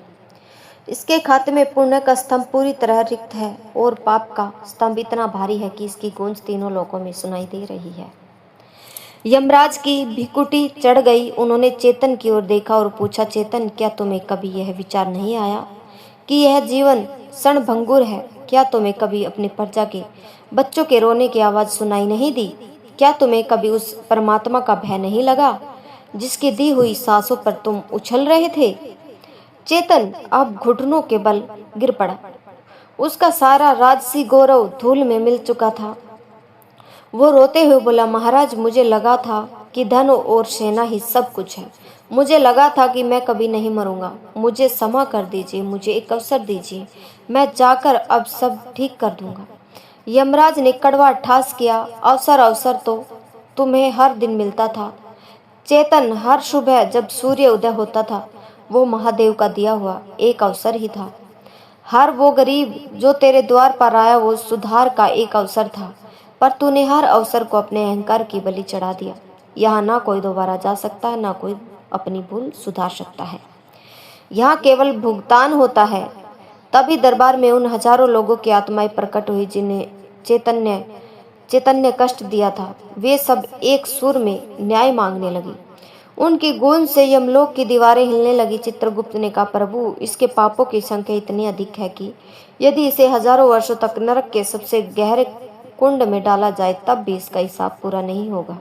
इसके खाते में पुण्य का स्तंभ पूरी तरह रिक्त है और पाप का स्तंभ इतना भारी है कि इसकी गूंज तीनों लोकों में सुनाई दे रही है। यमराज की भिकुटी चढ़ गई। उन्होंने चेतन की ओर देखा और पूछा, चेतन, क्या तुम्हें कभी यह विचार नहीं आया कि यह जीवन क्षणभंगुर है? क्या तुम्हें कभी अपनी प्रजा के बच्चों के रोने की आवाज सुनाई नहीं दी? क्या तुम्हें कभी उस परमात्मा का भय नहीं लगा जिसकी दी हुई सांसों पर तुम उछल रहे थे? चेतन अब घुटनों के बल गिर पड़ा। उसका सारा राजसी गौरव धूल में मिल चुका था। वो रोते हुए बोला, महाराज, मुझे लगा था कि धन और सेना ही सब कुछ है। मुझे लगा था कि मैं कभी नहीं मरूंगा। मुझे क्षमा कर दीजिए, मुझे एक अवसर दीजिए, मैं जाकर अब सब ठीक कर दूंगा। यमराज ने कड़वा ठास किया, अवसर तो तुम्हें हर दिन मिलता था चेतन। हर सुबह जब सूर्य उदय होता था वो महादेव का दिया हुआ एक अवसर ही था। हर वो गरीब जो तेरे द्वार पर आया वो सुधार का एक अवसर था, पर तूने हर अवसर को अपने अहंकार की बलि चढ़ा दिया। यहाँ ना कोई दोबारा जा सकता है, ना कोई अपनी भूल सुधार सकता है। यहाँ केवल भुगतान होता है। तभी दरबार में उन हजारों लोगों की आत्माएं प्रकट हुई जिन्हें चेतन ने कष्ट दिया था। वे सब एक सुर में न्याय मांगने लगी। उनकी गूंज से यमलोक की दीवारें हिलने लगी। चित्रगुप्त ने कहा, प्रभु, इसके पापों की संख्या इतनी अधिक है कि यदि इसे हजारों वर्षों तक नरक के सबसे गहरे कुंड में डाला जाए तब भी इसका हिसाब पूरा नहीं होगा।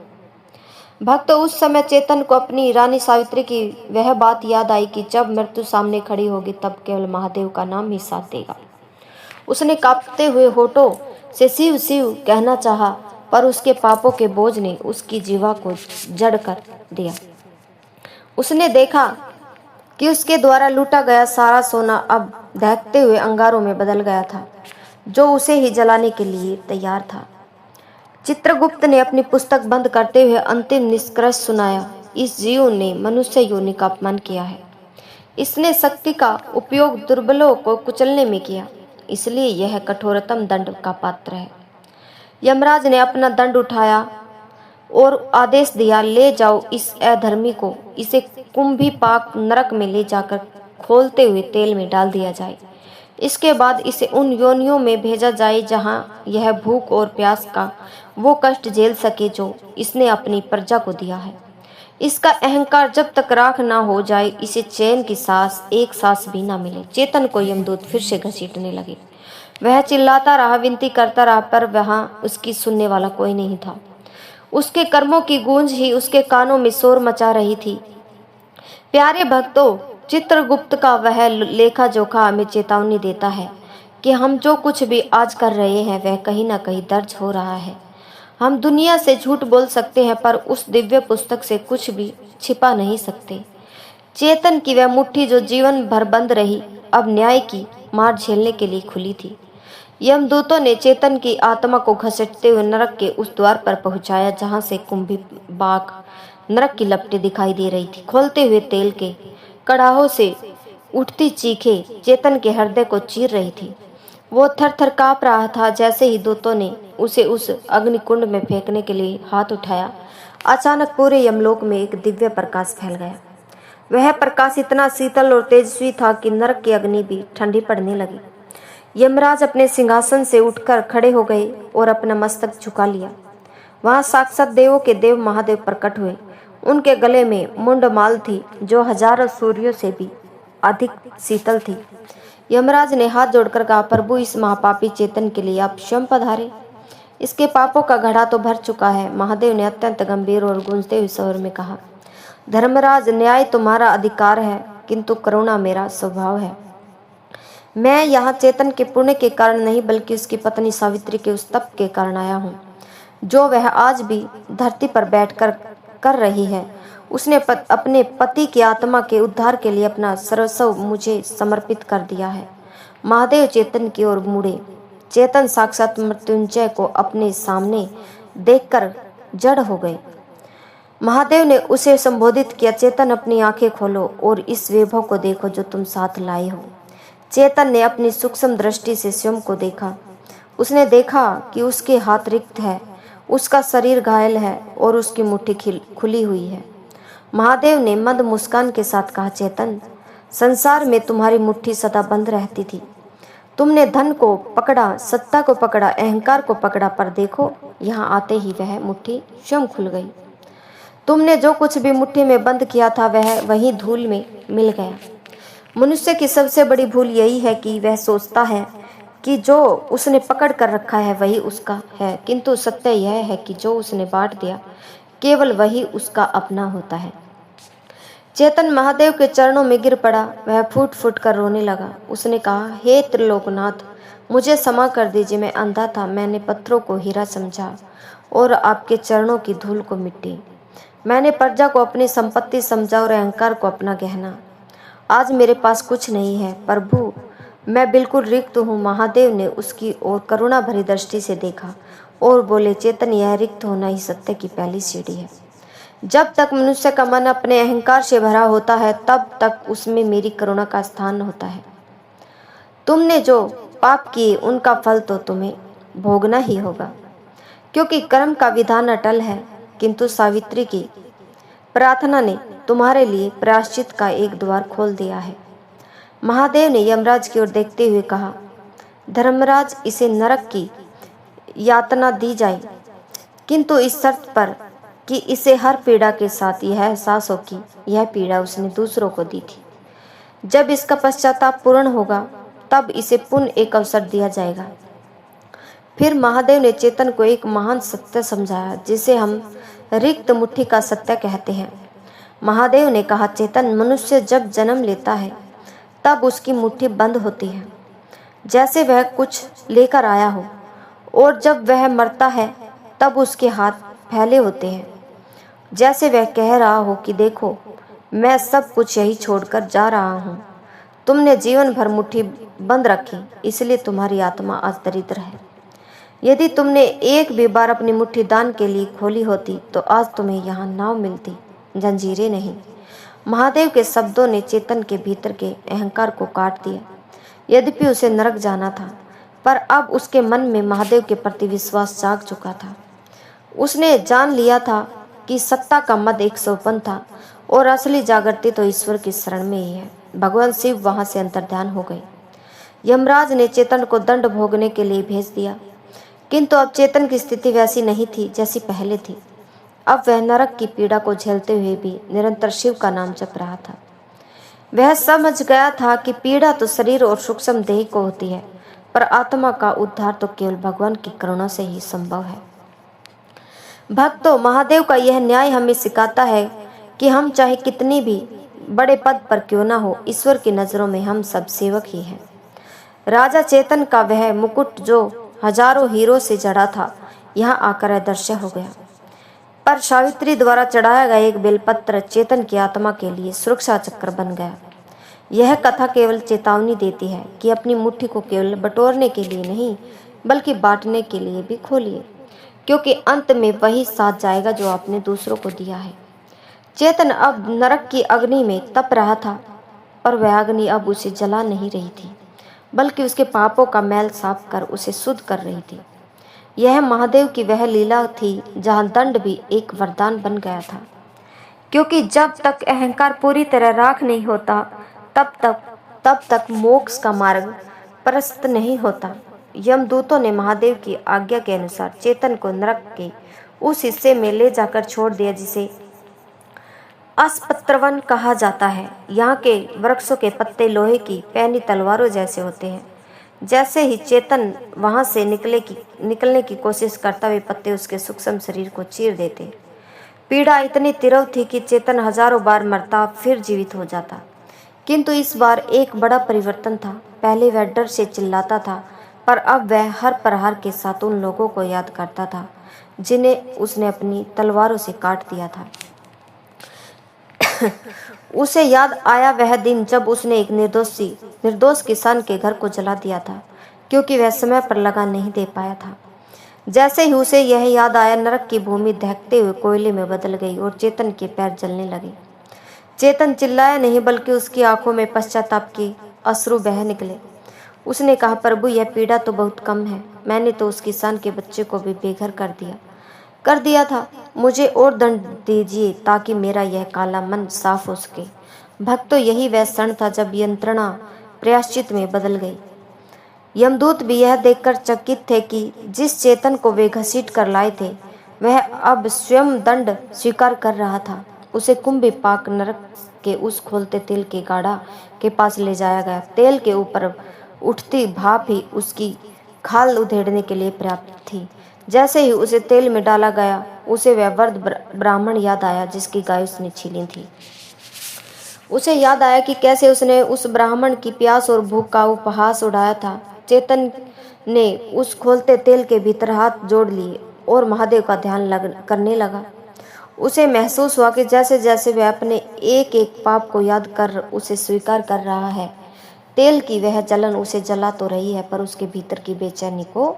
भक्त उस समय चेतन को अपनी रानी सावित्री की वह बात याद आई कि जब मृत्यु सामने खड़ी होगी तब केवल महादेव का नाम ही साथ देगा। उसने कांपते हुए होठों से शिव शिव कहना चाहा, पर उसके पापों के बोझ ने उसकी जीवा को जड़ कर दिया। उसने देखा कि उसके द्वारा लूटा गया सारा सोना अब दहकते हुए अंगारों में बदल गया था, जो उसे ही जलाने के लिए तैयार था। चित्रगुप्त ने अपनी पुस्तक बंद करते हुए अंतिम निष्कर्ष सुनाया, इस जीव ने मनुष्य योनि का अपमान किया है। इसने शक्ति का उपयोग दुर्बलों को कुचलने में किया, इसलिए यह कठोरतम दंड का पात्र है। यमराज ने अपना दंड उठाया और आदेश दिया, ले जाओ इस अधर्मी को, इसे कुंभीपाक नरक में ले जाकर खोलते हुए तेल में डाल दिया जाए। इसके बाद इसे उन योनियों में भेजा जाए जहां यह भूख और प्यास का वो कष्ट झेल सके जो इसने अपनी प्रजा को दिया है। इसका अहंकार जब तक राख ना हो जाए इसे चैन की सांस एक सांस भी ना मिले। चेतन को यमदूत फिर से घसीटने लगे। वह चिल्लाता रहा, विनती करता रहा, पर वहां उसकी सुनने वाला कोई नहीं था। उसके कर्मों की गूंज ही उसके कानों में शोर मचा रही थी। प्यारे भक्तों, चित्रगुप्त का वह लेखा जोखा हमें चेतावनी देता है कि हम जो कुछ भी आज कर रहे हैं वह कहीं ना कहीं दर्ज हो रहा है। हम दुनिया से झूठ बोल सकते हैं पर उस दिव्य पुस्तक से कुछ भी छिपा नहीं सकते। चेतन की वह मुट्ठी जो जीवन भर बंद रही अब न्याय की मार झेलने के लिए खुली थी। यमदूतों ने चेतन की आत्मा को घसीटते हुए नरक के उस द्वार पर पहुंचाया जहां से कुंभीपाक नरक की लपटें दिखाई दे रही थी। खोलते हुए तेल के कड़ाहों से उठती चीखें चेतन के हृदय को चीर रही थी। वो थर थर काँप रहा था। जैसे ही दूतों ने उसे उस अग्निकुंड में फेंकने के लिए हाथ उठाया, अचानक पूरे यमलोक में एक दिव्य प्रकाश फैल गया। वह प्रकाश इतना शीतल और तेजस्वी था कि नरक की अग्नि भी ठंडी पड़ने लगी। यमराज अपने सिंहासन से उठकर खड़े हो गए और अपना मस्तक झुका लिया। वहां साक्षात देवों के देव महादेव प्रकट हुए। उनके गले में मुंडमाल थी जो हजारों सूर्यों से भी अधिक शीतल थी। यमराज ने हाथ जोड़कर कहा, प्रभु, इस महापापी चेतन के लिए आप स्वयं पधारे। इसके पापों का घड़ा तो भर चुका है। महादेव ने अत्यंत गंभीर और गूंजते हुए स्वर में कहा, धर्मराज, न्याय तुम्हारा अधिकार है, किंतु करुणा मेरा स्वभाव है। मैं यहाँ चेतन के पुण्य के कारण नहीं, बल्कि उसकी पत्नी सावित्री के उस तप के कारण आया हूँ जो वह आज भी धरती पर बैठकर कर रही है। उसने अपने पति की आत्मा के उद्धार के लिए अपना सर्वस्व मुझे समर्पित कर दिया है। महादेव चेतन की ओर मुड़े। चेतन साक्षात मृत्युंजय को अपने सामने देखकर जड़ हो गए। महादेव ने उसे संबोधित किया, चेतन, अपनी आंखें खोलो और इस वैभव को देखो जो तुम साथ लाए हो। चेतन ने अपनी सूक्ष्म दृष्टि से स्वयं को देखा। उसने देखा कि उसके हाथ रिक्त है, उसका शरीर घायल है और उसकी मुट्ठी खुली हुई है। महादेव ने मंद मुस्कान के साथ कहा, चेतन, संसार में तुम्हारी मुट्ठी सदा बंद रहती थी। तुमने धन को पकड़ा, सत्ता को पकड़ा, अहंकार को पकड़ा, पर देखो, यहाँ आते ही वह मुट्ठी स्वयं खुल गई। तुमने जो कुछ भी मुट्ठी में बंद किया था वह वहीं धूल में मिल गया। मनुष्य की सबसे बड़ी भूल यही है कि वह सोचता है कि जो उसने पकड़ कर रखा है वही उसका है, किंतु सत्य यह है कि जो उसने बांट दिया केवल वही उसका अपना होता है। चेतन महादेव के चरणों में गिर पड़ा। वह फूट फूट कर रोने लगा। उसने कहा, हे त्रिलोकनाथ, मुझे क्षमा कर दीजिए। मैं अंधा था। मैंने पत्थरों को हीरा समझा और आपके चरणों की धूल को मिट्टी। मैंने प्रजा को अपनी संपत्ति समझा और अहंकार को अपना गहना। आज मेरे पास कुछ नहीं है प्रभु, मैं बिल्कुल रिक्त हूँ। महादेव ने उसकी ओर करुणा भरी दृष्टि से देखा और बोले, चेतन, यह रिक्त होना ही सत्य की पहली सीढ़ी है। जब तक मनुष्य का मन अपने अहंकार से भरा होता है तब तक उसमें मेरी करुणा का स्थान होता है। तुमने जो पाप किए उनका फल तो तुम्हें भोगना ही होगा, क्योंकि कर्म का विधान अटल है। किंतु सावित्री की प्रार्थना ने तुम्हारे लिए प्रायश्चित का एक द्वार खोल दिया है। महादेव ने यमराज की ओर देखते हुए कहा, धर्मराज, इसे नरक की यातना दी जाए, किंतु इस शर्त पर कि इसे हर पीड़ा के साथ यह एहसास हो कि यह पीड़ा उसने दूसरों को दी थी। जब इसका पश्चाताप पूर्ण होगा तब इसे पुनः एक अवसर दिया जाएगा। फिर महादेव ने चेतन को एक महान सत्य समझाया जिसे हम रिक्त मुट्ठी का सत्य कहते हैं। महादेव ने कहा, चेतन, मनुष्य जब जन्म लेता है तब उसकी मुट्ठी बंद होती है जैसे वह कुछ लेकर आया हो, और जब वह मरता है तब उसके हाथ फैले होते हैं जैसे वह कह रहा हो कि देखो, मैं सब कुछ यही छोड़कर जा रहा हूँ। तुमने जीवन भर मुट्ठी बंद रखी, इसलिए तुम्हारी आत्मा आज दरिद्र है। यदि तुमने एक भी बार अपनी मुट्ठी दान के लिए खोली होती तो आज तुम्हें यहाँ नाव मिलती, जंजीरें नहीं। महादेव के शब्दों ने चेतन के भीतर के अहंकार को काट दिया। यद्यपि उसे नरक जाना था, पर अब उसके मन में महादेव के प्रति विश्वास जाग चुका था। उसने जान लिया था कि सत्ता का मद एक सोपन था और असली जागृति तो ईश्वर की शरण में ही है। भगवान शिव वहां से अंतर्ध्यान हो गए। यमराज ने चेतन को दंड भोगने के लिए भेज दिया, किंतु अब चेतन की स्थिति वैसी नहीं थी जैसी पहले थी। अब वह नरक की पीड़ा को झेलते हुए भी निरंतर शिव का नाम जप रहा था। वह समझ गया था कि पीड़ा तो शरीर और सूक्ष्म देह को होती है, पर आत्मा का उद्धार तो केवल भगवान की करुणा से ही संभव है। भक्तों, महादेव का यह न्याय हमें सिखाता है कि हम चाहे कितनी भी बड़े पद पर क्यों ना हो, ईश्वर की नज़रों में हम सब सेवक ही हैं। राजा चेतन का वह मुकुट जो हजारों हीरों से जड़ा था, यहाँ आकर अदृश्य हो गया। पर सावित्री द्वारा चढ़ाया गया एक बेलपत्र चेतन की आत्मा के लिए सुरक्षा चक्र बन गया। यह कथा केवल चेतावनी देती है कि अपनी मुट्ठी को केवल बटोरने के लिए नहीं, बल्कि बांटने के लिए भी खोलिए, क्योंकि अंत में वही साथ जाएगा जो आपने दूसरों को दिया है। चेतन अब नरक की अग्नि में तप रहा था, पर वह अग्नि अब उसे जला नहीं रही थी, बल्कि उसके पापों का मैल साफ कर उसे शुद्ध कर रही थी। यह महादेव की वह लीला थी जहाँ दंड भी एक वरदान बन गया था, क्योंकि जब तक अहंकार पूरी तरह राख नहीं होता तब तक मोक्ष का मार्ग प्रशस्त नहीं होता। यमदूतों ने महादेव की आज्ञा के अनुसार चेतन को नरक के उस हिस्से में ले जाकर छोड़ दिया जिसे अस्पत्रवन कहा जाता है। यहाँ के वृक्षों के पत्ते लोहे की पैनी तलवारों जैसे होते हैं। जैसे ही चेतन वहां से निकलने की कोशिश करता, वे पत्ते उसके सूक्ष्म शरीर को चीर देते। पीड़ा इतनी तीव्र थी कि चेतन हजारों बार मरता फिर जीवित हो जाता, किंतु इस बार एक बड़ा परिवर्तन था। पहले वह डर से चिल्लाता था, पर अब वह हर प्रहार के साथ उन लोगों को याद करता था जिन्हें उसने अपनी तलवारों से काट दिया था। उसे याद आया वह दिन जब उसने एक निर्दोष किसान के घर को जला दिया था, क्योंकि वह समय पर लगा नहीं दे पाया था। जैसे ही उसे यह याद आया, नरक की भूमि दहकते हुए कोयले में बदल गई और चेतन के पैर जलने लगे। चेतन चिल्लाया नहीं, बल्कि उसकी आंखों में पश्चाताप के अश्रु बह निकले। उसने कहा, प्रभु, यह पीड़ा तो बहुत कम है। मैंने तो उस किसान के बच्चे को भी बेघर कर दिया था। मुझे और दंड दीजिए ताकि मेरा यह काला मन साफ हो सके। भक्तों, यही वह क्षण था जब यंत्रणा प्रायश्चित में बदल गई। यमदूत भी यह देखकर चकित थे कि जिस चेतन को वे घसीट कर लाए थे, वह अब स्वयं दंड स्वीकार कर रहा था। उसे कुंभी पाक नरक के उस खोलते तेल के गाढ़ा के पास ले जाया गया। तेल के ऊपर उठती भाप ही उसकी खाल उधेड़ने के लिए पर्याप्त थी। जैसे ही उसे तेल में डाला गया, उसे वह वृद्ध ब्राह्मण याद आया जिसकी गाय उसने छीनी थी। उसे याद आया कि कैसे उसने उस ब्राह्मण की प्यास और भूख का उपहास उड़ाया था। चेतन ने उस खोलते तेल के भीतर हाथ जोड़ लिए और महादेव का ध्यान करने लगा। उसे महसूस हुआ कि जैसे जैसे वह अपने एक एक पाप को याद कर उसे स्वीकार कर रहा है, तेल की वह जलन उसे जला तो रही है, पर उसके भीतर की बेचैनी को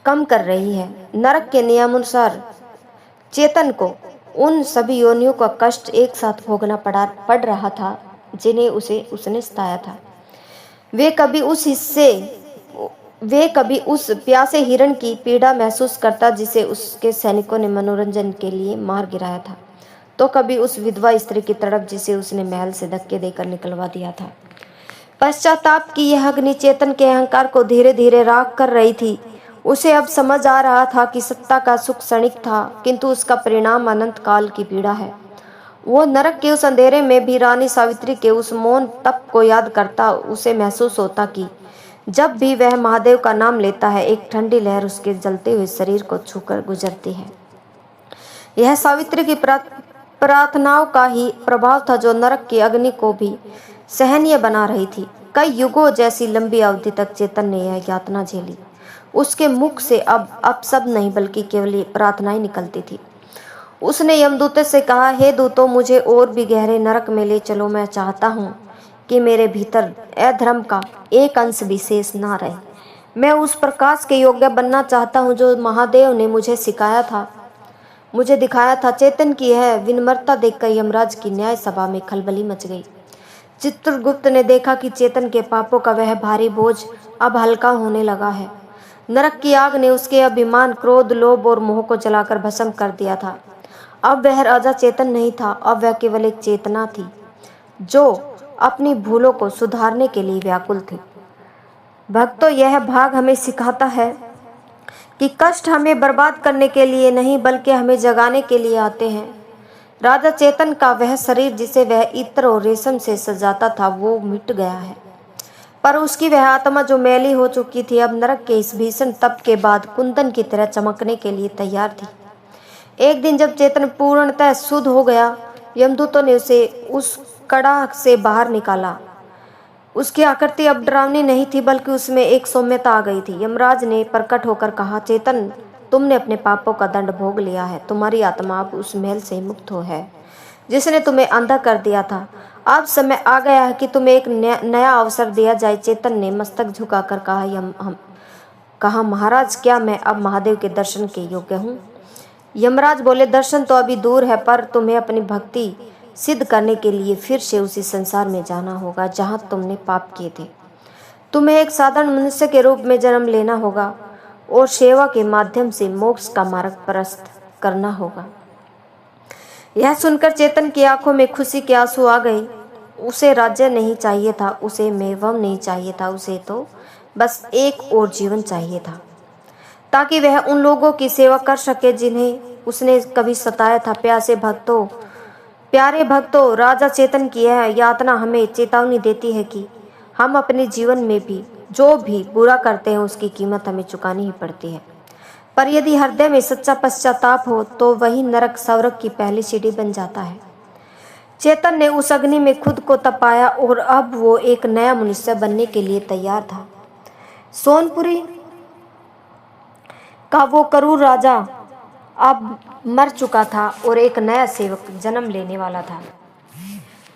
कम कर रही है। नरक के नियमानुसार चेतन को उन सभी योनियों का कष्ट एक साथ भोगना पड़ रहा था जिन्हें उसने सताया था। वे कभी उस प्यासे हिरण की पीड़ा महसूस करता जिसे उसके सैनिकों ने मनोरंजन के लिए मार गिराया था, तो कभी उस विधवा स्त्री की तड़प जिसे उसने महल से धक्के देकर निकलवा दिया था। पश्चाताप की यह अग्नि चेतन के अहंकार को धीरे धीरे राख कर रही थी। उसे अब समझ आ रहा था कि सत्ता का सुख क्षणिक था, किंतु उसका परिणाम अनंत काल की पीड़ा है। वो नरक के उस अंधेरे में भी रानी सावित्री के उस मौन तप को याद करता। उसे महसूस होता कि जब भी वह महादेव का नाम लेता है, एक ठंडी लहर उसके जलते हुए शरीर को छूकर गुजरती है। यह सावित्री की प्रार्थनाओं का ही प्रभाव था जो नरक की अग्नि को भी सहनीय बना रही थी। कई युगों जैसी लंबी अवधि तक चेतन ने यह यातना झेली। उसके मुख से अब शब्द नहीं, बल्कि केवल प्रार्थनाएं निकलती थी। उसने यमदूत से कहा, हे दूतों, मुझे और भी गहरे नरक में ले चलो। मैं चाहता हूँ कि मेरे भीतर अधर्म का एक अंश विशेष ना रहे। मैं उस प्रकाश के योग्य बनना चाहता हूँ जो महादेव ने मुझे दिखाया था। चेतन की यह विनम्रता देखकर यमराज की न्याय सभा में खलबली मच गई। चित्रगुप्त ने देखा कि चेतन के पापों का वह भारी बोझ अब हल्का होने लगा है। नरक की आग ने उसके अभिमान, क्रोध, लोभ और मोह को जलाकर भस्म कर दिया था। अब वह राजा चेतन नहीं था, अब वह केवल एक चेतना थी जो अपनी भूलों को सुधारने के लिए व्याकुल थी। भक्तों, यह भाग हमें सिखाता है कि कष्ट हमें बर्बाद करने के लिए नहीं, बल्कि हमें जगाने के लिए आते हैं। राजा चेतन का वह शरीर जिसे वह इत्र और रेशम से सजाता था, वो मिट गया है, पर उसकी वह आत्मा जो मैली हो चुकी थी, अब नरक के इस भीषण तप के बाद कुंदन की तरह चमकने के लिए तैयार थी। एक दिन जब चेतन पूर्णतः शुद्ध हो गया, यमदूतों ने उसे उस कड़ा से बाहर निकाला। उसकी आकृति अब डरावनी नहीं थी, बल्कि उसमें एक सौम्यता आ गई थी। यमराज ने प्रकट होकर कहा, चेतन, तुमने अपने पापों का दंड भोग लिया है। तुम्हारी आत्मा अब उस महल से मुक्त हो है जिसने तुम्हें अंधा कर दिया था। अब समय आ गया है कि तुम्हें एक नया अवसर दिया जाए। चेतन ने मस्तक झुकाकर कहा, महाराज, क्या मैं अब महादेव के दर्शन के योग्य हूँ? यमराज बोले, दर्शन तो अभी दूर है, पर तुम्हें अपनी भक्ति सिद्ध करने के लिए फिर से उसी संसार में जाना होगा जहाँ तुमने पाप किए थे। तुम्हें एक साधारण मनुष्य के रूप में जन्म लेना होगा और सेवा के माध्यम से मोक्ष का मार्ग प्रशस्त करना होगा। यह सुनकर चेतन की आंखों में खुशी के आंसू आ गए। उसे राज्य नहीं चाहिए था, उसे वैभव नहीं चाहिए था, उसे तो बस एक और जीवन चाहिए था, ताकि वह उन लोगों की सेवा कर सके जिन्हें उसने कभी सताया था। प्यारे भक्तों, राजा चेतन की यह यातना हमें चेतावनी देती है कि हम अपने जीवन में भी जो भी बुरा करते हैं उसकी कीमत हमें चुकानी ही पड़ती है। पर यदि हृदय में सच्चा पश्चाताप हो तो वही नरक स्वर्ग की पहली सीढ़ी बन जाता है। चेतन ने उस अग्नि में खुद को तपाया और अब वो एक नया मनुष्य बनने के लिए तैयार था। सोनपुरी का वो क्रूर राजा अब मर चुका था और एक नया सेवक जन्म लेने वाला था।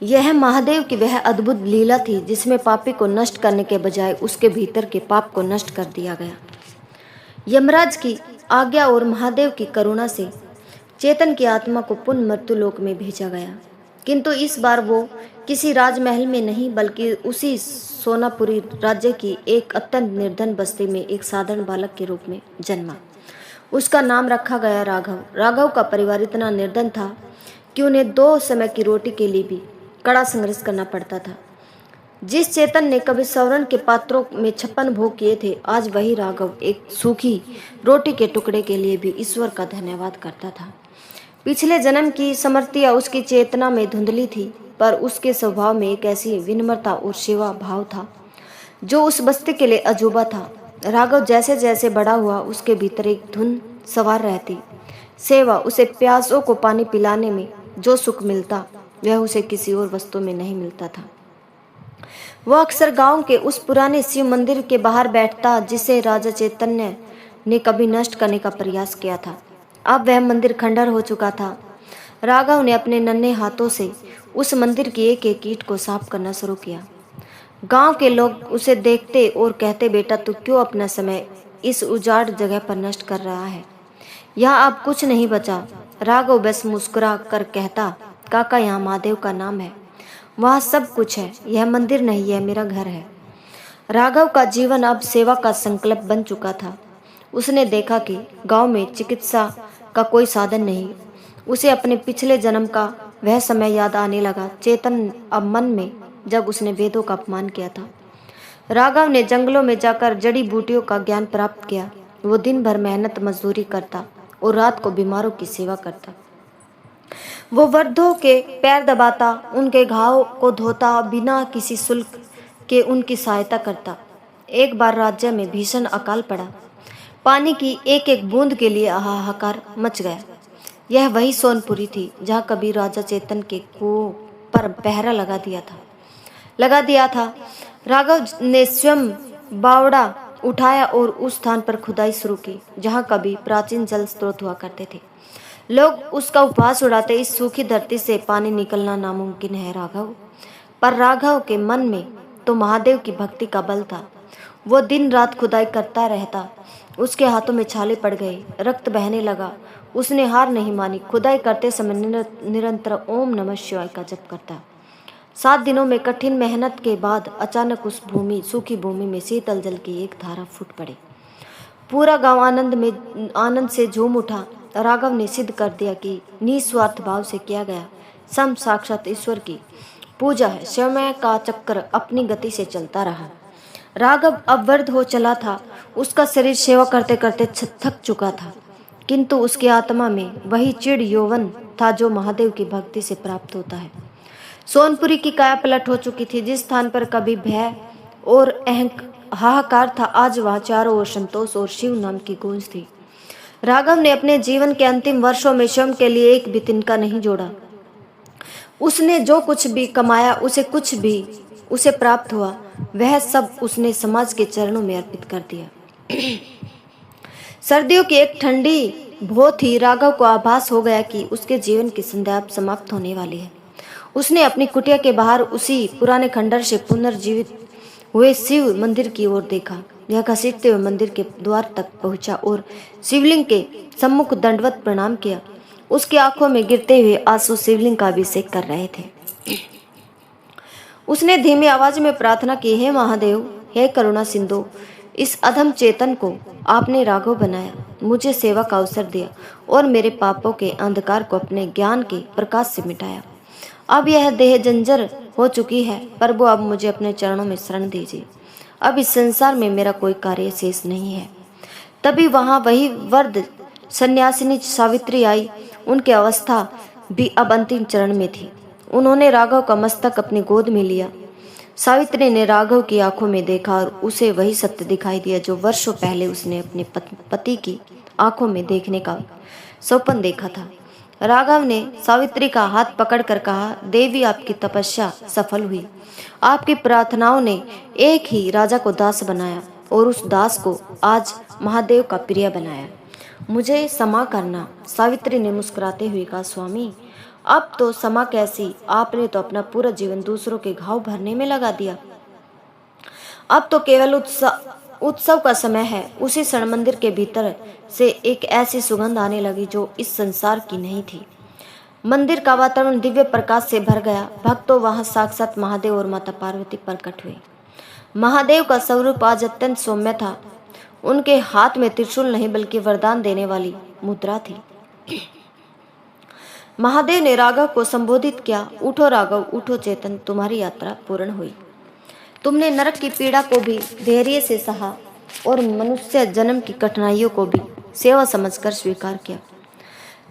यह महादेव की वह अद्भुत लीला थी जिसमें पापी को नष्ट करने के बजाय उसके भीतर के पाप को नष्ट कर दिया गया। यमराज की आज्ञा और महादेव की करुणा से चेतन की आत्मा को पुनः मृत्युलोक में भेजा गया, किंतु इस बार वो किसी राजमहल में नहीं बल्कि उसी सोनापुरी राज्य की एक अत्यंत निर्धन बस्ती में एक साधारण बालक के रूप में जन्मा। उसका नाम रखा गया राघव। राघव का परिवार इतना निर्धन था कि उन्हें 2 समय की रोटी के लिए भी कड़ा संघर्ष करना पड़ता था। जिस चेतन ने कभी स्वर्ण के पात्रों में 56 भोग किए थे, आज वही राघव एक सूखी रोटी के टुकड़े के लिए भी ईश्वर का धन्यवाद करता था। पिछले जन्म की स्मृतियां उसकी चेतना में धुंधली थी, पर उसके स्वभाव में एक ऐसी विनम्रता और सेवा भाव था जो उस बस्ती के लिए अजूबा था। राघव जैसे जैसे बड़ा हुआ उसके भीतर एक धुन सवार रहती। सेवा, उसे प्यासों को पानी पिलाने में जो सुख मिलता वह उसे किसी और वस्तु में नहीं मिलता था। वह अक्सर गांव के उस पुराने शिव मंदिर के बाहर बैठता जिसे राजा चैतन्य ने कभी नष्ट करने का प्रयास किया था। अब वह मंदिर खंडर हो चुका था। राघव ने अपने नन्हे हाथों से उस मंदिर की एक एक ईंट को साफ करना शुरू किया। गांव के लोग उसे देखते और कहते, बेटा तू क्यों अपना समय इस उजाड़ जगह पर नष्ट कर रहा है? यहाँ अब कुछ नहीं बचा। राघव बस मुस्कुरा कर कहता, काका यहाँ महादेव का नाम है, वहाँ सब कुछ है, यह मंदिर नहीं, यह मेरा घर है। राघव का जीवन अब सेवा का संकल्प बन चुका था। उसने देखा कि गांव में चिकित्सा का कोई साधन नहीं। उसे अपने पिछले जन्म का वह समय याद आने लगा। चेतन अब मन में जब उसने वेदों का अपमान किया था। राघव ने जंगलों में जाकर जड़ी बूटियों का ज्ञान प्राप्त किया। वो दिन भर मेहनत मजदूरी करता और रात को बीमारों की सेवा करता। वो वृद्धों के पैर दबाता, उनके घाव को धोता, बिना किसी शुल्क के उनकी सहायता करता। एक बार राज्य में भीषण अकाल पड़ा। पानी की एक एक बूंद के लिए हाहाकार मच गया। यह वही सोनपुरी थी जहाँ कभी राजा चेतन के कुओं पर पहरा लगा दिया था। राघव ने स्वयं बावड़ा उठाया और उस स्थान पर खुदाई शुरू की जहाँ कभी प्राचीन जल स्रोत हुआ करते थे। लोग उसका उपहास उड़ाते, इस सूखी धरती से पानी निकलना नामुमकिन है राघव। पर राघव के मन में तो महादेव की भक्ति का बल था। वो दिन रात खुदाई करता रहता। उसके हाथों में छाले पड़ गए, रक्त बहने लगा। उसने हार नहीं मानी। खुदाई करते समय निरंतर ओम नमः शिवाय का जप करता। 7 दिनों में कठिन मेहनत के बाद अचानक उस सूखी भूमि में शीतल जल की एक धारा फूट पड़ी। पूरा गांव आनंद से झूम उठा। राघव ने सिद्ध कर दिया कि निस्वार्थ भाव से किया गया सम साक्षात ईश्वर की पूजा है। समय का चक्र अपनी गति से चलता रहा। राघव अब वृद्ध हो चला था। उसका शरीर सेवा करते करते थक चुका था, किंतु उसकी आत्मा में वही चिड़ यौवन था जो महादेव की भक्ति से प्राप्त होता है। सोनपुरी की काया पलट हो चुकी थी। जिस स्थान पर कभी भय और हाहाकार था, आज वहाँ चारों ओर संतोष और शिव नाम की गूंज थी। राघव ने अपने जीवन के अंतिम वर्षों में स्वयं के लिए एक भी तिनका नहीं जोड़ा। उसने जो कुछ भी कमाया, उसे प्राप्त हुआ, वह सब उसने समाज के चरणों में अर्पित कर दिया। सर्दियों की एक ठंडी भोर थी। राघव को आभास हो गया कि उसके जीवन की संध्या अब समाप्त होने वाली है। उसने अपनी कुटिया के बाहर उसी पुराने खंडर से पुनर्जीवित हुए शिव मंदिर की ओर देखा। यह घसीटते हुए मंदिर के द्वार तक पहुंचा और शिवलिंग के सम्मुख दंडवत प्रणाम किया। उसकी आंखों में गिरते हुए आंसू शिवलिंग का अभिषेक कर रहे थे। उसने धीमी आवाज में प्रार्थना की, हे महादेव, हे करुणा सिंधु, इस अधम चेतन को आपने राघव बनाया, मुझे सेवा का अवसर दिया और मेरे पापों के अंधकार को अपने ज्ञान के प्रकाश से मिटाया। अब यह देह जंजर हो चुकी है, प्रभु अब मुझे अपने चरणों में शरण दीजिए। अब इस संसार में मेरा कोई कार्य शेष नहीं है। तभी वहां वही वृद्ध सन्यासिनी सावित्री आई। उनकी अवस्था भी अब अंतिम चरण में थी। उन्होंने राघव का मस्तक अपनी गोद में लिया। सावित्री ने राघव की आंखों में देखा और उसे वही सत्य दिखाई दिया जो वर्षों पहले उसने अपने पति की आंखों में देखने का स्वप्न देखा था। राघव ने सावित्री का हाथ पकड़कर कहा, देवी, आपकी तपस्या सफल हुई। आपकी प्रार्थनाओं ने एक ही राजा को दास बनाया और उस दास को आज महादेव का प्रिय बनाया। मुझे क्षमा करना। सावित्री ने मुस्कुराते हुए कहा, स्वामी, अब तो क्षमा कैसी, आपने तो अपना पूरा जीवन दूसरों के घाव भरने में लगा दिया। अब तो केवल उत्सव का समय है। उसी क्षण मंदिर के भीतर से एक ऐसी सुगंध आने लगी जो इस संसार की नहीं थी। मंदिर का वातावरण दिव्य प्रकाश से भर गया। भक्तों वहां साक्षात महादेव और माता पार्वती प्रकट हुए। महादेव का स्वरूप आज अत्यंत सौम्य था। उनके हाथ में त्रिशूल नहीं बल्कि वरदान देने वाली मुद्रा थी। महादेव ने राघव को संबोधित किया, उठो राघव, उठो चेतन, तुम्हारी यात्रा पूर्ण हुई। तुमने नरक की पीड़ा को भी धैर्य से सहा और मनुष्य जन्म की कठिनाइयों को भी सेवा समझकर स्वीकार किया।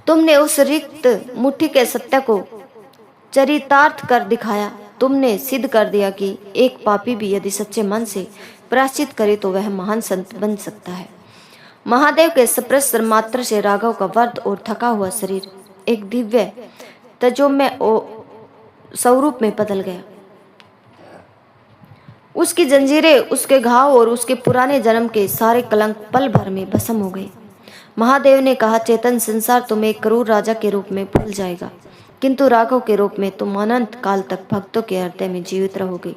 तुमने उस रिक्त मुट्ठी के सत्य को चरितार्थ कर दिखाया। तुमने सिद्ध कर दिया कि एक पापी भी यदि सच्चे मन से प्रायश्चित करे तो वह महान संत बन सकता है। महादेव के स्पर्श मात्र से राघव का वर्द और थका हुआ शरीर एक दिव्य तेजोमय स्वरूप में बदल गया। उसकी जंजीरें, उसके घाव और उसके पुराने जन्म के सारे कलंक पल भर में भस्म हो गए। महादेव ने कहा, चेतन, संसार तुम्हें एक क्रूर राजा के रूप में भूल जाएगा, किंतु राघव के रूप में तुम अनंत काल तक भक्तों के हृदय में जीवित रहोगे।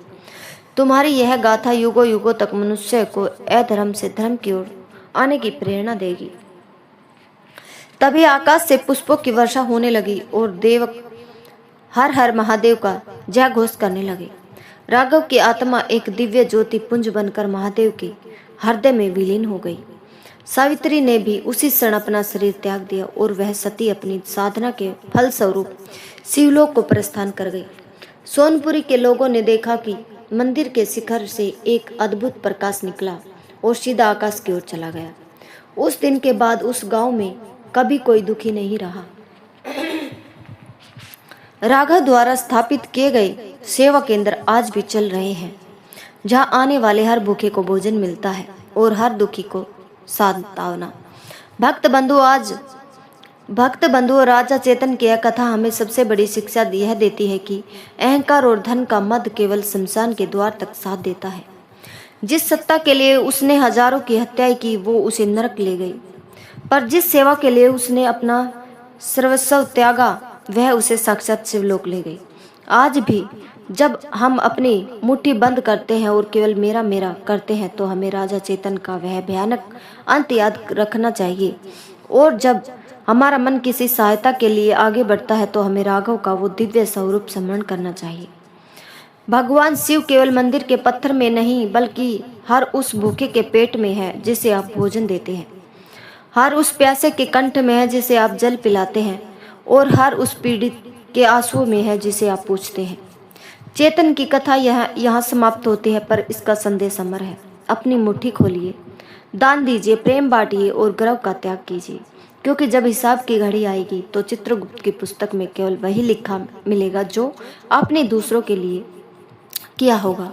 तुम्हारी यह गाथा युगों युगों तक मनुष्य को अधर्म से धर्म की ओर आने की प्रेरणा देगी। तभी आकाश से पुष्पों की वर्षा होने लगी और देवक हर हर महादेव का जय घोष करने लगे। राघव की आत्मा एक दिव्य ज्योति पुंज बनकर महादेव के हृदय में विलीन हो गई। सावित्री ने भी उसी क्षण अपना शरीर त्याग दिया और वह सती अपनी साधना के फल स्वरूप शिवलोक को प्रस्थान कर गई। सोनपुरी के लोगों ने देखा कि मंदिर के शिखर से एक अद्भुत प्रकाश निकला और सीधा आकाश की ओर चला गया। उस दिन के बाद उस गांव में कभी कोई दुखी नहीं रहा। राघव द्वारा स्थापित किए गए सेवा केंद्र आज भी चल रहे हैं, जहां आने वाले हर भूखे को भोजन मिलता है और हर दुखी को सांत्वना। भक्त बंधु और राजा चेतन की यह कथा हमें सबसे बड़ी शिक्षा यह देती है कि अहंकार और धन का मद केवल शमशान के द्वार तक साथ देता है। जिस सत्ता के लिए उसने हजारों की हत्याएं की वो उसे नरक ले गई, पर जिस सेवा के लिए उसने अपना सर्वस्व त्यागा वह उसे साक्षात शिवलोक ले गई। आज भी जब हम अपनी मुट्ठी बंद करते हैं और केवल मेरा मेरा करते हैं तो हमें राजा चेतन का वह भयानक अंत याद रखना चाहिए, और जब हमारा मन किसी सहायता के लिए आगे बढ़ता है तो हमें राघव का वो दिव्य स्वरूप स्मरण करना चाहिए। भगवान शिव केवल मंदिर के पत्थर में नहीं बल्कि हर उस भूखे के पेट में है जिसे आप भोजन देते हैं, हर उस प्यासे के कंठ में है जिसे आप जल पिलाते हैं, और हर उस पीड़ित के आंसुओं में है जिसे आप पूछते हैं। चेतन की कथा यहाँ समाप्त होती है, पर इसका संदेश अमर है। अपनी मुट्ठी खोलिए, दान दीजिए, प्रेम बांटिए और गर्व का त्याग कीजिए, क्योंकि जब हिसाब की घड़ी आएगी तो चित्रगुप्त की पुस्तक में केवल वही लिखा मिलेगा जो आपने दूसरों के लिए किया होगा।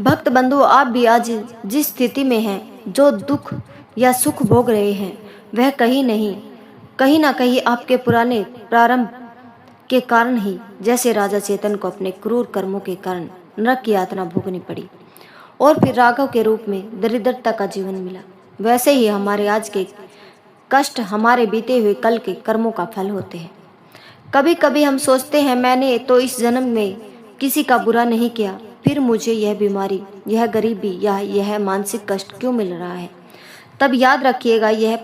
भक्त बंधु, आप भी आज जिस स्थिति में हैं, जो दुख या सुख भोग रहे हैं, वह कहीं ना कहीं आपके पुराने प्रारंभ के कारण ही, जैसे राजा चेतन को अपने क्रूर कर्मों के कारण नरक की यातना भोगनी पड़ी और फिर राघव के रूप में दरिद्रता का जीवन मिला, वैसे ही हमारे आज के कष्ट हमारे बीते हुए कल के कर्मों का फल होते हैं। कभी कभी हम सोचते हैं मैंने तो इस जन्म में किसी का बुरा नहीं किया, फिर मुझे यह बीमारी, यह गरीबी या यह मानसिक कष्ट क्यों मिल रहा है? तब याद रखिएगा, यह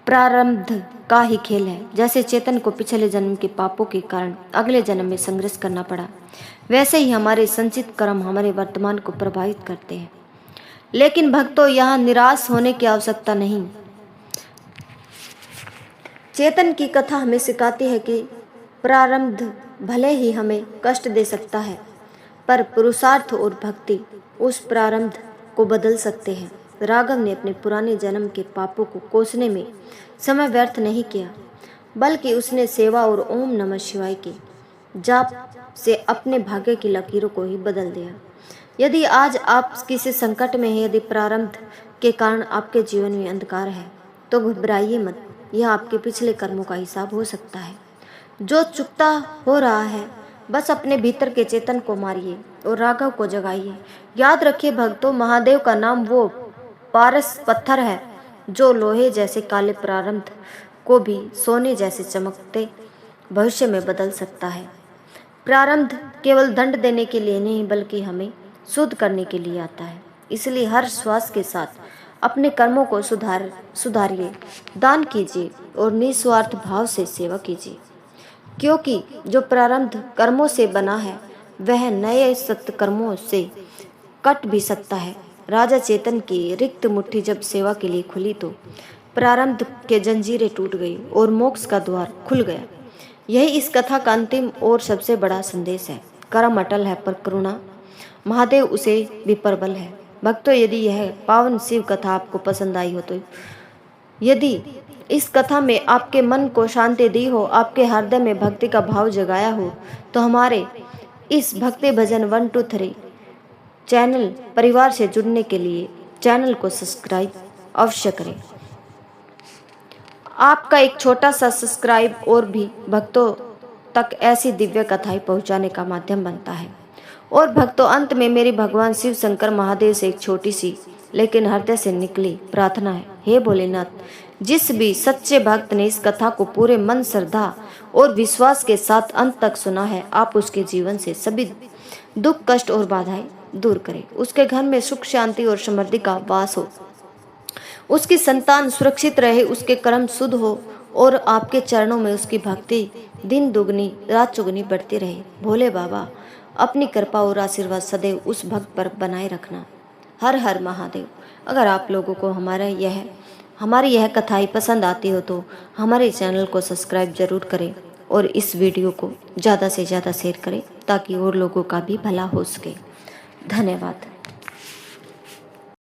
प्रारब्ध का ही खेल है। जैसे चेतन को पिछले जन्म के पापों के कारण अगले जन्म में संघर्ष करना पड़ा, वैसे ही हमारे संचित कर्म हमारे वर्तमान को प्रभावित करते हैं। लेकिन भक्तों, यहाँ निराश होने की आवश्यकता नहीं। चेतन की कथा हमें सिखाती है कि प्रारब्ध भले ही हमें कष्ट दे सकता है, पर पुरुषार्थ और भक्ति उस प्रारब्ध को बदल सकते हैं। राघव ने अपने पुराने जन्म के पापों को कोसने में समय व्यर्थ नहीं किया, बल्कि उसने सेवा और ओम नमः शिवाय के जाप से अपने भाग्य की लकीरों को ही बदल दिया। यदि आज आप किसी संकट में हैं, यदि प्रारब्ध के कारण आपके जीवन में अंधकार है, तो घबराइए मत। यह आपके पिछले कर्मों का हिसाब हो सकता है जो चुकता हो रहा है। बस अपने भीतर के चेतन को मारिए और राघव को जगाइए। याद रखिए भक्तों, महादेव का नाम वो पारस पत्थर है जो लोहे जैसे काले प्रारब्ध को भी सोने जैसे चमकते भविष्य में बदल सकता है। प्रारब्ध केवल दंड देने के लिए नहीं, बल्कि हमें शुद्ध करने के लिए आता है। इसलिए हर श्वास के साथ अपने कर्मों को सुधारिए, दान कीजिए और निस्वार्थ भाव से सेवा कीजिए, क्योंकि जो प्रारब्ध कर्मों से बना है वह नए सत्कर्मों से कट भी सकता है। राजा चेतन की रिक्त मुट्ठी जब सेवा के लिए खुली तो प्रारब्ध के जंजीरें टूट गई और मोक्ष का द्वार खुल गया। यही इस कथा का अंतिम और सबसे बड़ा संदेश है। कर्म अटल है पर करुणा महादेव उसे भी प्रबल है। भक्तों, यदि यह पावन शिव कथा आपको पसंद आई हो तो यदि इस कथा में आपके मन को शांति दी हो, आपके हृदय में भक्ति का भाव जगाया हो, तो हमारे इस भक्ति भजन 1 2 3 चैनल परिवार से जुड़ने के लिए चैनल को सब्सक्राइब अवश्य करें। आपका एक छोटा सा सब्सक्राइब और भी भक्तों तक ऐसी दिव्य कथाएं पहुंचाने का माध्यम बनता है। और भक्तों, अंत में मेरी भगवान शिव शंकर महादेव से एक छोटी सी लेकिन हृदय से निकली प्रार्थना है। हे भोलेनाथ, जिस भी सच्चे भक्त ने इस कथा को पूरे मन, श्रद्धा और विश्वास के साथ अंत तक सुना है, आप उसके जीवन से सभी दुख, कष्ट और बाधाएं दूर करें। उसके घर में सुख, शांति और समृद्धि का वास हो, उसकी संतान सुरक्षित रहे, उसके कर्म शुद्ध हो और आपके चरणों में उसकी भक्ति दिन दुगनी रात चुगनी बढ़ती रहे। भोले बाबा, अपनी कृपा और आशीर्वाद सदैव उस भक्त पर बनाए रखना। हर हर महादेव। अगर आप लोगों को हमारी यह कथाएं पसंद आती हो तो हमारे चैनल को सब्सक्राइब जरूर करें और इस वीडियो को ज़्यादा से ज़्यादा शेयर करें ताकि और लोगों का भी भला हो सके। धन्यवाद।